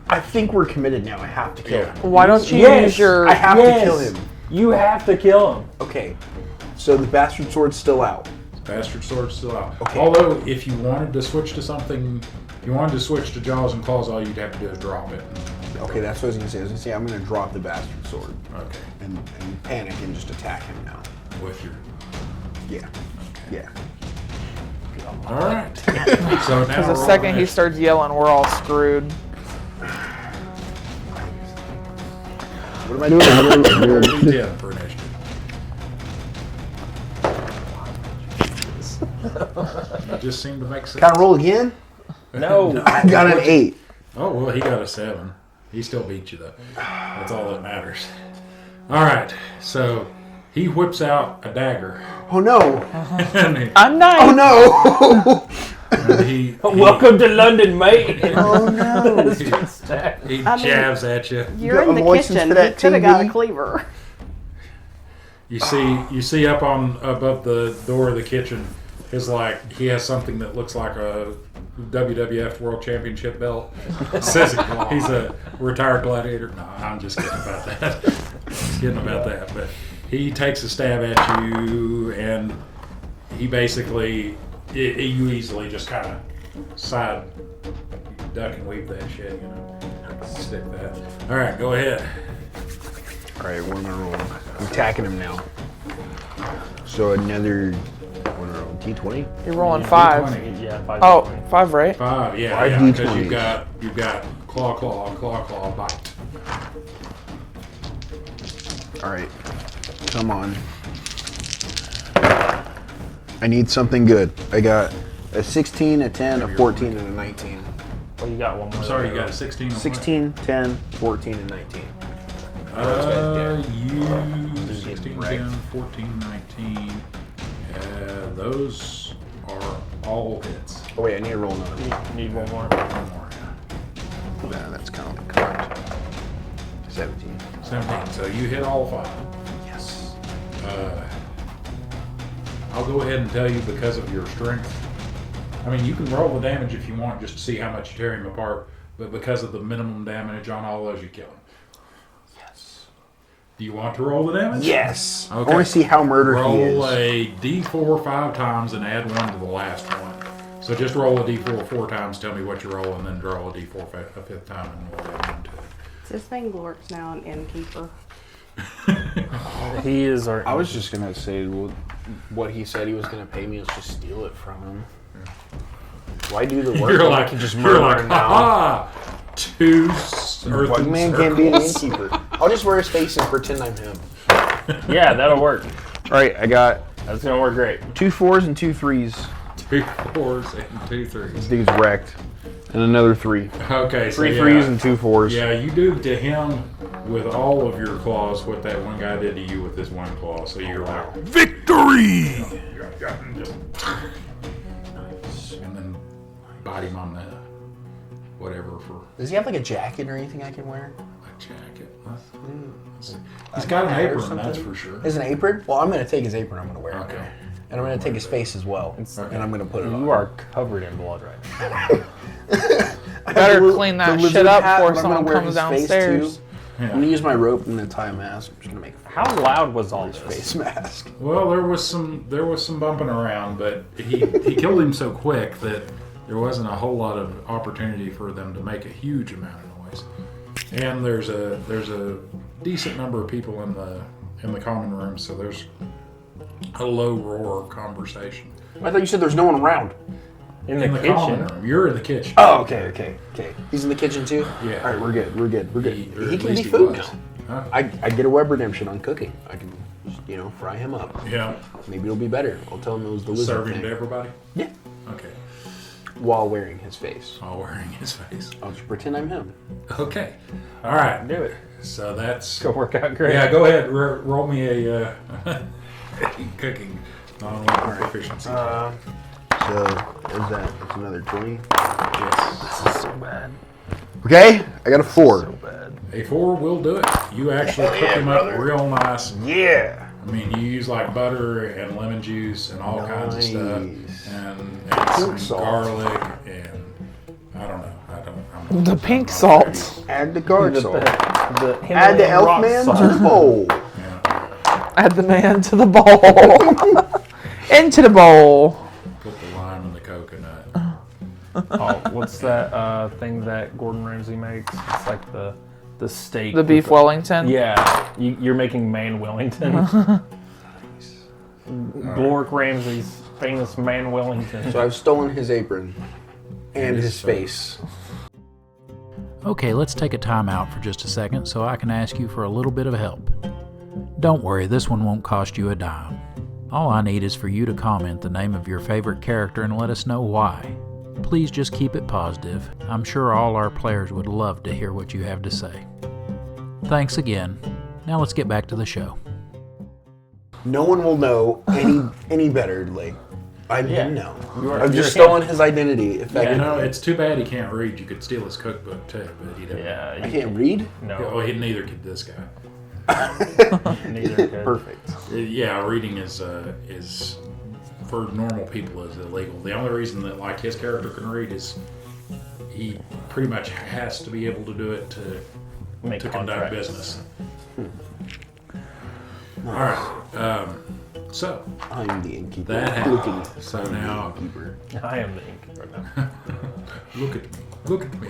I think we're committed now. I have to kill him. Why don't you Yes. use your? I have to kill him. You have to kill him. Okay. So the bastard sword's still out. Bastard sword's still out. Okay. Although, if you wanted to switch to something, you wanted to switch to Jaws and Claws, all you'd have to do is drop it. Okay, that's what I was gonna say. I was gonna say I'm gonna drop the bastard sword Okay. and panic and just attack him now. With your. Yeah. Yeah. All right. So now Because the roll second he initiative. starts yelling, we're all screwed. What am I doing? Roll D10 for initiative. You just seem to make sense. Can I roll again? No. I got an 8. Oh, well, he got a 7. He still beat you, though. That's all that matters. All right. So he whips out a dagger. Oh no! and he, I'm nice. Oh no! and he Welcome to London, mate. Oh no! He I mean- jabs at you. You're got in the a license kitchen. for You that could have got a TV? cleaver. You see up above the door of the kitchen is like he has something that looks like a WWF World Championship belt. It says he's a retired gladiator. No, I'm just kidding about that. Just kidding about that. But he takes a stab at you, and he basically you easily just kind of side duck and weave that shit. You know, stick that. All right, go ahead. Alright, what am I rolling? I'm attacking him now. So another. What am I rolling? D20? You're rolling 5. 20. Yeah, 5. Oh, 5, right? 5, yeah, Five yeah, because D20s. you've got claw, bite. Alright. Come on. I need something good. I got a 16, a 10, a 14, and a 19. Well, you got one more. Sorry, you there. got a 16. on what? 16, 10, 14, and 19. You 16, Right. 10, 14, 19. Those are all hits. Oh wait, I need to roll another one. You need one more. One more. Yeah, that's kind of correct. 17. 17. So you hit all 5. Yes. I'll go ahead and tell you because of your strength. I mean, you can roll the damage if you want just to see how much you tear him apart, but because of the minimum damage on all those, you kill him. Yes. Do you want to roll the damage? Yes. Okay. I want to see how murdered he Roll is. a d4 5 times and add 1 to the last one. So just roll a d4 4 times, tell me what you roll, and then roll a d4 a 5th time, and we'll add 1 to it. This thing works now an innkeeper. He is our. I was just gonna say what he said he was gonna pay me is just steal it from him. Why do the work? You're when I like, can just you're murder like, him now. ha! 2 earthen Bugman can't be an circles. innkeeper. I'll just wear his face and pretend I'm him. Yeah, that'll work. All right, I got That's gonna work great. 2 4s and 2 3s. 2 4s and 2 3s. This dude's wrecked. And another 3. Okay, so 3 yeah, 3s and 2 4s. yeah, you do to him with all of your claws what that one guy did to you with his one claw. So you're like, victory! And then bite him on the whatever for Does he have like a jacket or anything I can wear? a jacket. He's got an hat or apron, that's something? for sure. Is an apron? Well, I'm gonna take his apron. I'm gonna wear it. Okay. now. And I'm gonna take his face as well. Okay. And I'm gonna put it on. You are covered in blood right now. Better clean that the shit lizard up hat, before but I'm gonna someone wear comes his face, downstairs. too. Yeah. I'm gonna use my rope and then tie a mask. I'm just gonna make a How loud was all this? face mask. Well, there was some bumping around, but he killed him so quick that there wasn't a whole lot of opportunity for them to make a huge amount of noise. And there's a decent number of people in the common room, so there's a low roar of conversation. I thought you said there's no one around. In the In the common kitchen. room, you're in the kitchen. Oh, okay. He's in the kitchen too? Yeah. All right, we're good. Or He at can least be food was. now. Huh? I get a web redemption on cooking. I can, just, fry him up. Yeah. Maybe it'll be better. I'll tell him it was the lizard Serving thing. to everybody. Yeah. Okay. While wearing his face. All wearing his face. I'll just pretend I'm him. Okay. All right. Do it. So that's. Go work out great. Yeah, go ahead. Roll me a cooking non-weapon proficiency. So, what's that? That's another 20. Yes. So bad. Okay, I got a 4. So bad. A 4 will do it. You actually cook him up real nice. Yeah. I mean, you use like butter and lemon juice and all kinds of stuff, Nice. and Pink some salt. garlic and I don't know. I'm The pink not salt. Add the guard The, salt. the Add the Himalayan elf rock man salt. to the bowl. Yeah. Add the man to the bowl. Into the bowl. Put the lime in the coconut. Oh, what's that thing that Gordon Ramsay makes? It's like the steak. The beef Wellington. Yeah, you're making Man Wellington. Gloric Ramsay's famous Man Wellington. So I've stolen his apron and his face. Okay, let's take a time out for just a second so I can ask you for a little bit of help. Don't worry, this one won't cost you a dime. All I need is for you to comment the name of your favorite character and let us know why. Please just keep it positive. I'm sure all our players would love to hear what you have to say. Thanks again. Now let's get back to the show. No one will know any better. Like, I didn't know. I've just you're a stolen his identity. You Effectively. know, it's too bad he can't read. You could steal his cookbook too, but he doesn't. Yeah, I can't read. No, Well, neither could this guy. neither could. Perfect. Yeah, reading is for normal people is illegal. The only reason that like his character can read is he pretty much has to be able to do it to Make conduct contracts. business. All right. So I'm the innkeeper. that happened. So now Innkeeper. I am the Innkeeper now. look at me. Look at me.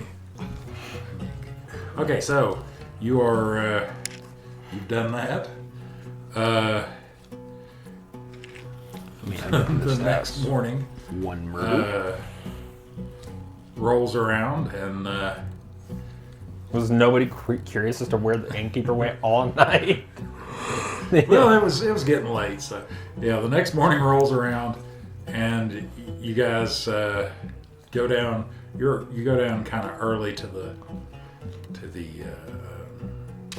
Okay, so you are you've done that. The next morning One murder. rolls around and Was nobody curious as to where the Innkeeper went all night? well, it was getting late. So yeah, the next morning rolls around and you guys go down. You go down kind of early to the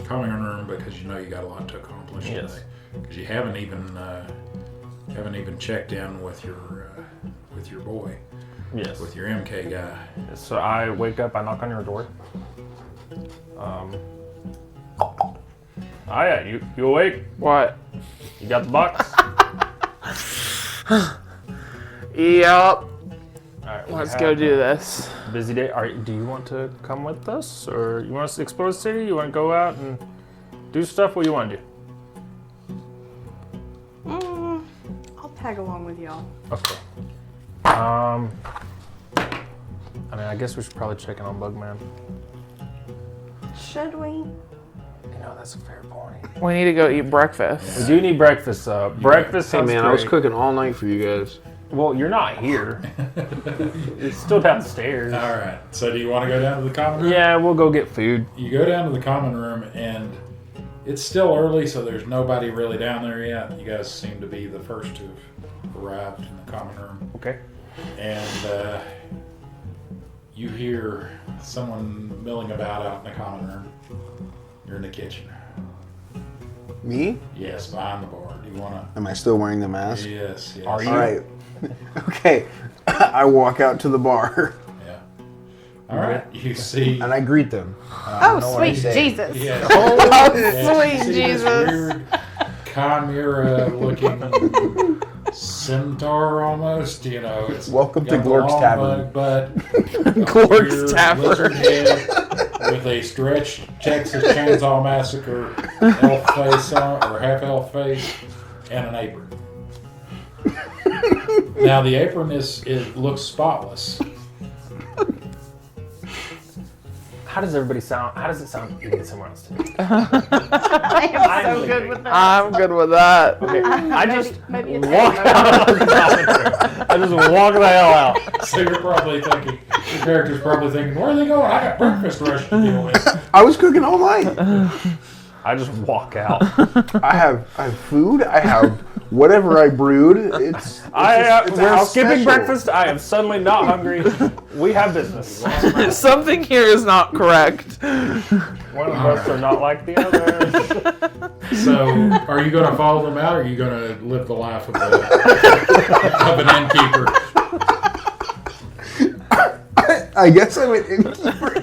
common room because you know you got a lot to accomplish Yes. today. Because you haven't even checked in with your boy, Yes. with your MK guy. So I wake up, I knock on your door. Hiya, you awake? What? You got the box? Yep. Alright, we Let's have go do a this. busy day. Do you want to come with us? Or you want us to explore the city? You want to go out and do stuff? What do you want to do? I'll tag along with y'all. Okay. I mean, I guess we should probably check in on Bugman. Should we? You know, that's a fair point. We need to go eat breakfast. We do need breakfast. Breakfast Hey sounds man, I was great. cooking all night for you guys. Well, you're not here. It's still downstairs. All right. So do you want to go down to the common room? Yeah, we'll go get food. You go down to the common room and it's still early, so there's nobody really down there yet. You guys seem to be the first to have arrived in the common room. Okay. And you hear someone milling about out in the common room. You're in the kitchen. Me? Yes, behind the bar. Do you want to? Am I still wearing the mask? Yes, yes. Are you? All right. Okay. I walk out to the bar Yeah. All right. You see. and I greet them. Oh, sweet say. Jesus. Yeah. Oh, Yeah, sweet you see this Jesus. weird chimera-looking centaur almost, you know. It's Welcome to got the Glork's long Tavern. But Glork's weird Tavern. lizard head with a stretched Texas Chainsaw Massacre elf face on, or half elf face, and an apron. Now the apron it looks spotless. How does everybody sound? How does it sound eating somewhere else today? I am so good with that. I'm good with that. Okay, I just maybe it's walk out of the bathroom. I just walk the hell out. So you're probably thinking, your character's probably thinking, where are they going? I got breakfast rush to deal with. I was cooking all night. I just walk out. I have food. I have whatever I brewed. It's a We're house skipping special. breakfast. I am suddenly not hungry. We have business. Something here is not correct. One of us are not like the others. So, are you going to follow them out, or are you going to live the life of, of an innkeeper? I guess I'm an innkeeper.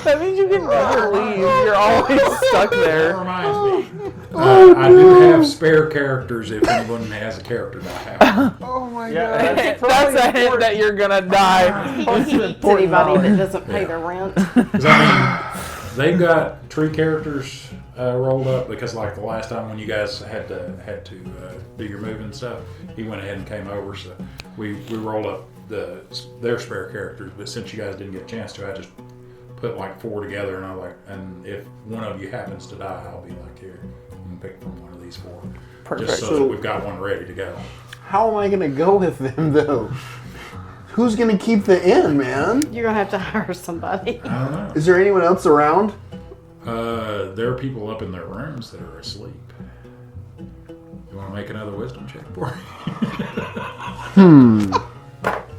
That means you can never leave. You're always stuck That there. reminds me. I do have spare characters if anyone has a character that I have. Oh my Yeah, god. That's a hint that you're gonna die. He eats anybody that doesn't pay their rent. Because they've got 3 characters rolled up because like the last time when you guys had to do your move and stuff, he went ahead and came over. So we rolled up their spare characters. But since you guys didn't get a chance to, I just put like 4 together, and I and if one of you happens to die, I'll be like, here, you can pick from one of these 4. Perfect. Just so that we've got one ready to go. How am I gonna go with them though? Who's gonna keep the inn, man? You're gonna have to hire somebody. I don't know. Is there anyone else around? There are people up in their rooms that are asleep. You want to make another wisdom check for me?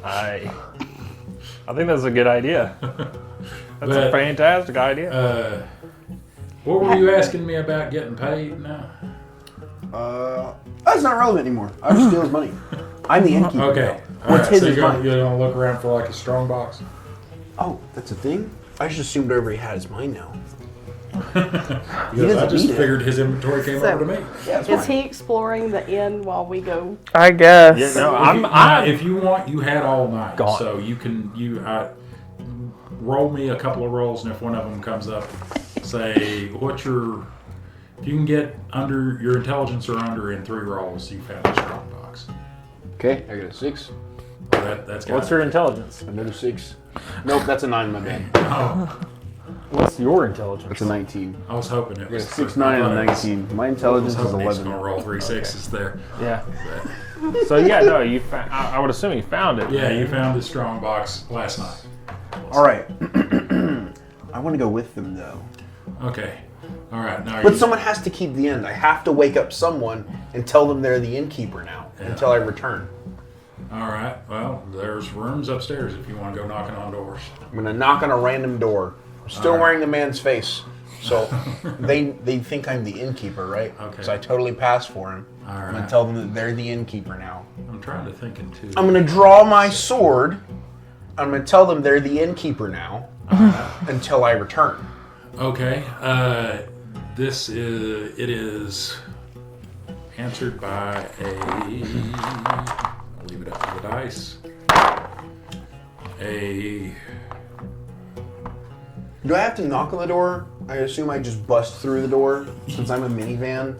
I think that's a good idea. That's a fantastic idea. What were you asking me about getting paid now? That's not relevant anymore. I just steal his money. I'm the innkeeper. Okay. now. What's his so is you're mine. gonna look around for like a strong box? Oh, that's a thing? I just assumed whatever he had is mine now. Because I just figured his inventory came over to me. Yeah, it's Is fine. he exploring the inn while we go? I guess. Yeah, no, If you want, you had all night, Gone. so you can roll me a couple of rolls, and if one of them comes up, say if you can get under your intelligence or under in 3 rolls, you found a strong box. Okay, I got a 6. That's got What's your intelligence? Another 6. Nope, that's a 9, my bad. Oh, What's your intelligence? That's a 19. I was hoping it I got a was 6, 9, and a 19. My intelligence I is was hoping he was 11. gonna roll 3 6s there. Yeah. So yeah, no, you. I would assume you found it. Yeah, you found this strong box last night. All right. I want to go with them, though. Okay. All right. Now, But someone has to keep the inn. I have to wake up someone and tell them they're the innkeeper now until I return. All right. Well, there's rooms upstairs if you want to go knocking on doors. I'm going to knock on a random door. I'm still wearing the man's face. So they think I'm the innkeeper, right? Okay. So I totally pass for him. All I'm going to right. tell them that they're the innkeeper now. I'm trying to think in 2. I'm going to draw my sword. I'm going to tell them they're the innkeeper now until I return. Okay. It is answered by I'll leave it up to the dice. Do I have to knock on the door? I assume I just bust through the door since I'm a minivan.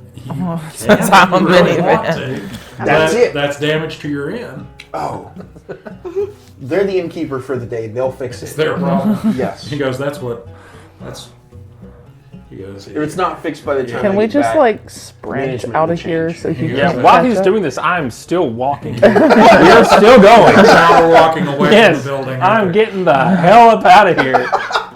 Since I'm a minivan. That's it. That's damage to your inn. Oh. They're the innkeeper for the day. They'll fix It's it. their problem. Yes. He goes, he goes, If it's not fixed by the time Can I we get just back, like sprint management out will of here change. so he Yeah, can While catch he's up? doing this, I'm still walking. We are still going. now we're walking away Yes, from the building. I'm getting the hell up out of here.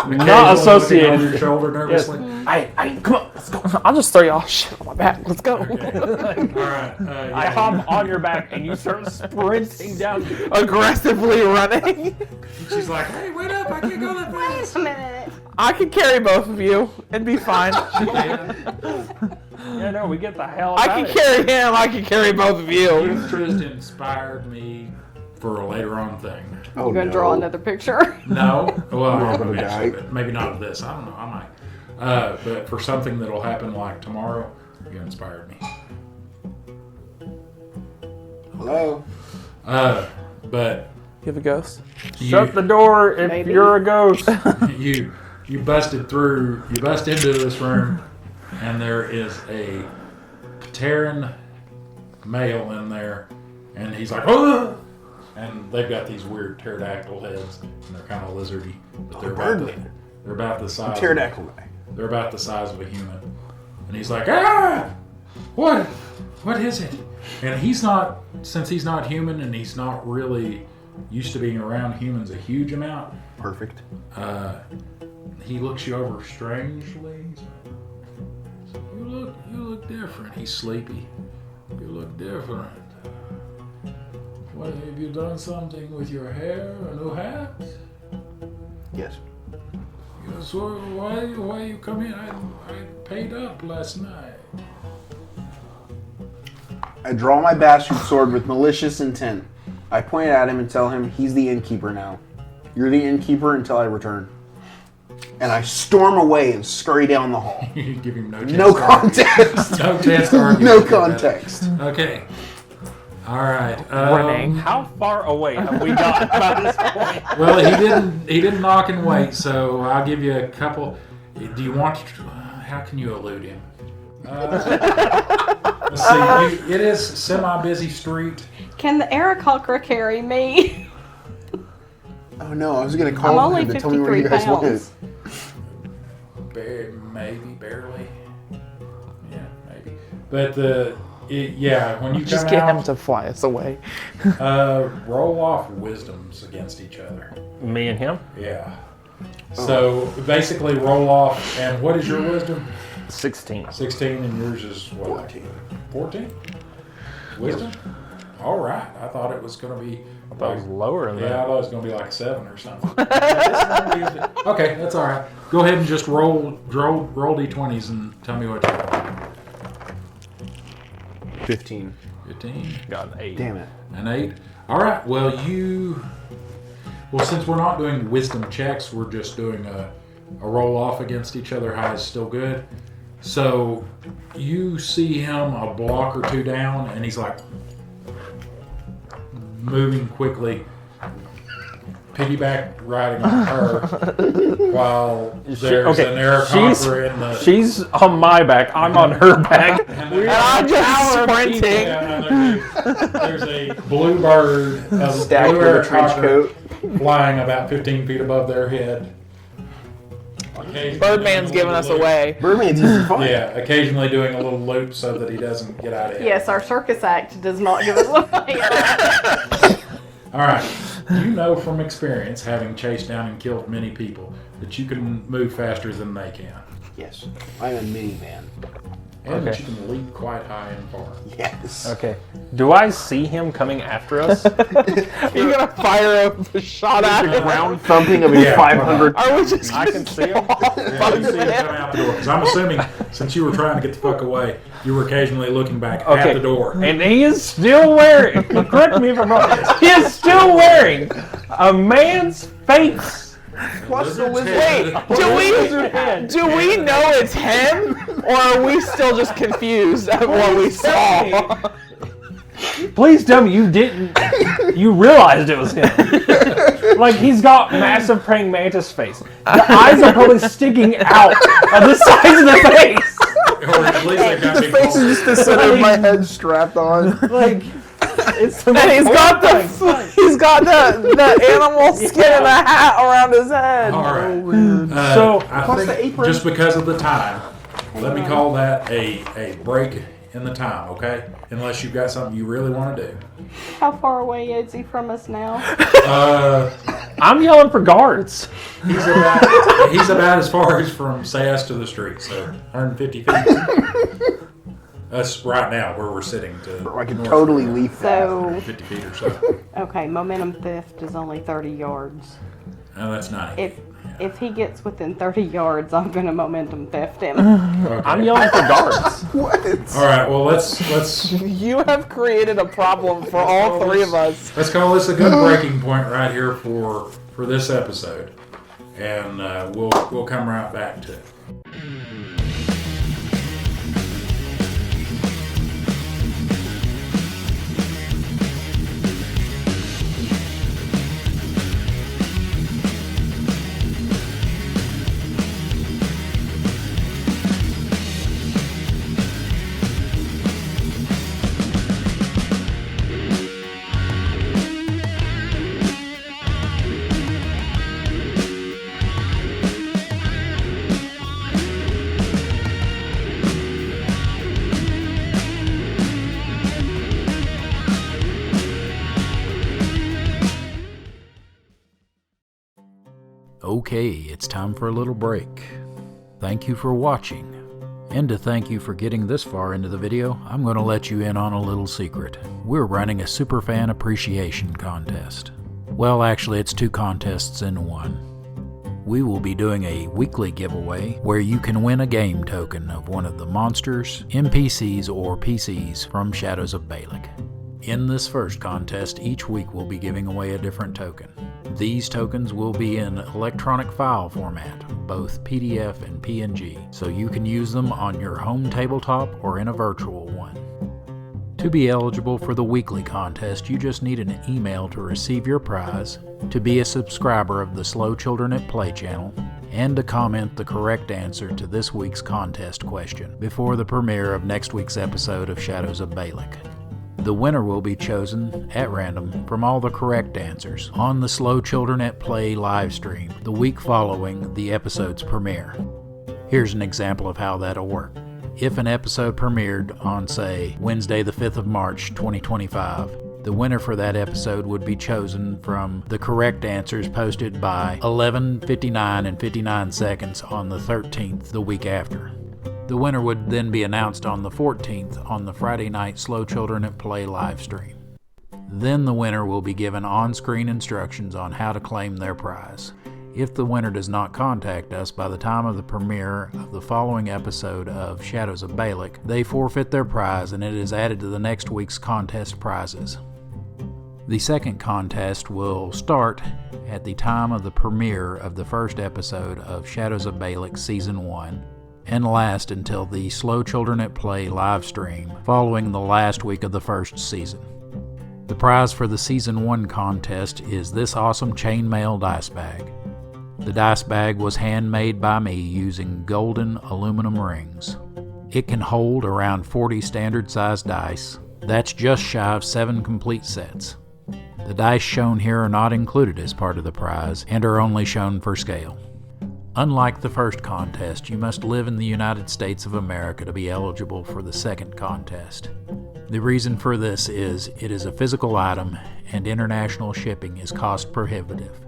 Not Occasionally looking over associated. your shoulder nervously. Hey, come on, let's go. I'll just throw y'all shit on my back. Let's go. All right. I hop on your back and you start sprinting down. Aggressively running. She's like, hey, wait up! I can't go that fast. Wait a minute. I can carry both of you and be fine. Yeah, no, we get the hell I out can of here. carry him. I can carry both of you. You've just inspired me for a later on thing. Oh, You're gonna draw another picture. No, well, I'm gonna eventually, die. but maybe not of this. I don't know. I might. But for something that'll happen like tomorrow, you inspired me. Hello? But You have a ghost? Shut the door if Maybe. you're a ghost. you busted through. You bust into this room, and there is a Terran male in there, and he's like, oh! And they've got these weird pterodactyl heads, and they're kind of lizardy, but they're about the size. Pterodactyl guy. They're about the size of a human. And he's like, ah! What is it? And since he's not human and he's not really used to being around humans a huge amount, Perfect. he looks you over strangely. He's like, you look different. He's sleepy. You look different. What, have you done something with your hair? A new hat? Yes. So why you come in? I paid up last night. I draw my bastard sword with malicious intent. I point at him and tell him he's the innkeeper now. You're the innkeeper until I return. and I storm away and scurry down the hall. You give him no chance. No to argue. context. No chance to argue. No context. Okay. All right. Running. How far away have we gotten by this point? Well, he didn't knock and wait, so I'll give you a couple. Do you want to? How can you elude him? Let's see. It is semi-busy street. Can the Aarakocra carry me? Oh no, I was gonna call I'm only him to tell me where you 53 guys went. pounds. Maybe, barely. Yeah, maybe. But when you Just come get out, him to fly us away. roll off wisdoms against each other. Me and him? Yeah. So basically, roll off. And what is your wisdom? 16. 16, and yours is what? 14. 14? Wisdom? All right. I thought it was going to be. I thought it was lower than Yeah, I that. thought it was going to be like 7 or something. Okay, that's all right. Go ahead and just roll d20s and tell me what you got. 15. 15. Got an 8. Damn it. An 8. All right. Well, since we're not doing wisdom checks, we're just doing a roll off against each other. High is still good. So you see him a block or two down, and he's like moving quickly, piggyback riding on her, while there's an Aarakocra in the. She's on my back. I'm on her back. And I'm just sprinting. There's a blue bird, a Stacked blue with a trench Aarakocra coat. flying about 15 feet above their head. Birdman's giving us away. Birdman's easy fun. Yeah, occasionally doing a little loop so that he doesn't get out of it. Yes, our circus act does not give us away. All right. You know from experience, having chased down and killed many people, that you can move faster than they can. Yes. I'm a minivan. And that Okay. you can leap quite high and far. Yes. Okay. Do I see him coming after us? You're gonna fire a shot at him. Ground thumping of a Yeah. 500. Are we just I can see him. Yeah, you see him coming out the door. Because I'm assuming, since you were trying to get the fuck away, you were occasionally looking back at the door. And he is still wearing, correct me if I'm wrong, he is still wearing a man's face. Plus the Lizard's wizard. head. do we know it's him, or are we still just confused at what we saw? Please tell me you didn't, you realized it was him. Like, he's got massive praying mantis face. The eyes are probably sticking out of the sides of the face. Or at least they got big Face balls. is just the center of my head strapped on. Like, it's the And he's most got horrifying sight. the animal skin and the hat around his head. All right. So, I plus think the apron. just because of the time, let me call that a break in the time, okay? Unless you've got something you really want to do. How far away is he from us now? I'm yelling for guards. He's about as far as from SAS to the street, so 150 feet. That's right now where we're sitting to. I could north totally of leaf that. So, 50 feet or so. okay, momentum theft is only 30 yards. No, that's 90. If he gets within 30 yards, I'm gonna momentum theft him. Okay. I'm yelling for guards. What? All right. Well, let's You have created a problem for all three of us. call this a good breaking point right here for this episode, and we'll come right back to it. Okay, it's time for a little break. Thank you for watching. And to thank you for getting this far into the video, I'm going to let you in on a little secret. We're running a Superfan Appreciation Contest. Well, actually, it's 2 contests in one. We will be doing a weekly giveaway where you can win a game token of one of the monsters, NPCs, or PCs from Shadows of Balic. In this first contest, each week we'll be giving away a different token. These tokens will be in electronic file format, of both PDF and PNG, so you can use them on your home tabletop or in a virtual one. To be eligible for the weekly contest, you just need an email to receive your prize, to be a subscriber of the Slow Children at Play channel, and to comment the correct answer to this week's contest question before the premiere of next week's episode of Shadows of Balic. The winner will be chosen at random from all the correct answers on the Slow Children at Play live stream the week following the episode's premiere. Here's an example of how that'll work. If an episode premiered on, say, Wednesday the 5th of March 2025, the winner for that episode would be chosen from the correct answers posted by 11:59 and 59 seconds on the 13th the week after. The winner would then be announced on the 14th on the Friday night Slow Children at Play live stream. Then the winner will be given on-screen instructions on how to claim their prize. If the winner does not contact us by the time of the premiere of the following episode of Shadows of Balic, they forfeit their prize and it is added to the next week's contest prizes. The second contest will start at the time of the premiere of the first episode of Shadows of Balic Season 1 and last until the Slow Children at Play live stream following the last week of the first season. The prize for the Season 1 contest is this awesome chainmail dice bag. The dice bag was handmade by me using golden aluminum rings. It can hold around 40 standard-sized dice. That's just shy of 7 complete sets. The dice shown here are not included as part of the prize and are only shown for scale. Unlike the first contest, you must live in the United States of America to be eligible for the second contest. The reason for this is it is a physical item and international shipping is cost prohibitive.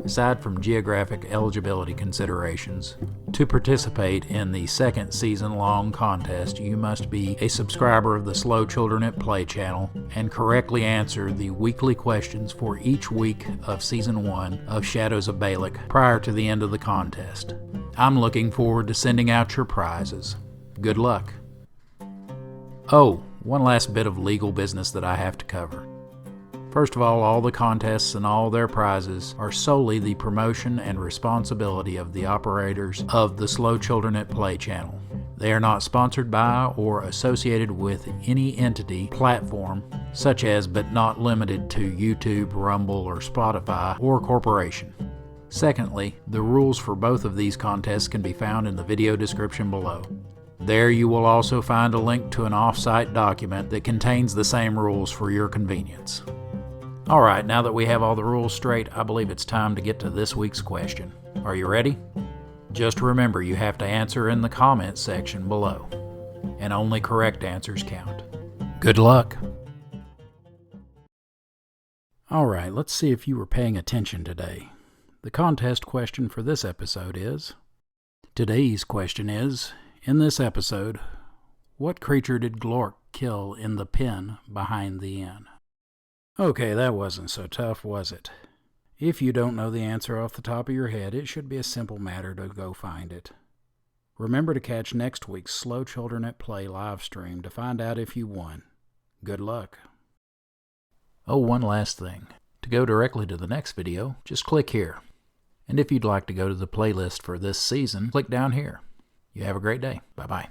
Aside from geographic eligibility considerations, to participate in the second season-long contest, you must be a subscriber of the Slow Children at Play channel and correctly answer the weekly questions for each week of Season 1 of Shadows of Balic prior to the end of the contest. I'm looking forward to sending out your prizes. Good luck. Oh, one last bit of legal business that I have to cover. First of all the contests and all their prizes are solely the promotion and responsibility of the operators of the Slow Children at Play channel. They are not sponsored by or associated with any entity, platform, such as but not limited to YouTube, Rumble, or Spotify, or corporation. Secondly, the rules for both of these contests can be found in the video description below. There you will also find a link to an off-site document that contains the same rules for your convenience. Alright, now that we have all the rules straight, I believe it's time to get to this week's question. Are you ready? Just remember you have to answer in the comments section below, and only correct answers count. Good luck! Alright, let's see if you were paying attention today. The contest question for this episode is... Today's question is, in this episode, what creature did Glork kill in the pen behind the inn? Okay, that wasn't so tough, was it? If you don't know the answer off the top of your head, it should be a simple matter to go find it. Remember to catch next week's Slow Children at Play live stream to find out if you won. Good luck. Oh, one last thing. To go directly to the next video, just click here. And if you'd like to go to the playlist for this season, click down here. You have a great day. Bye-bye.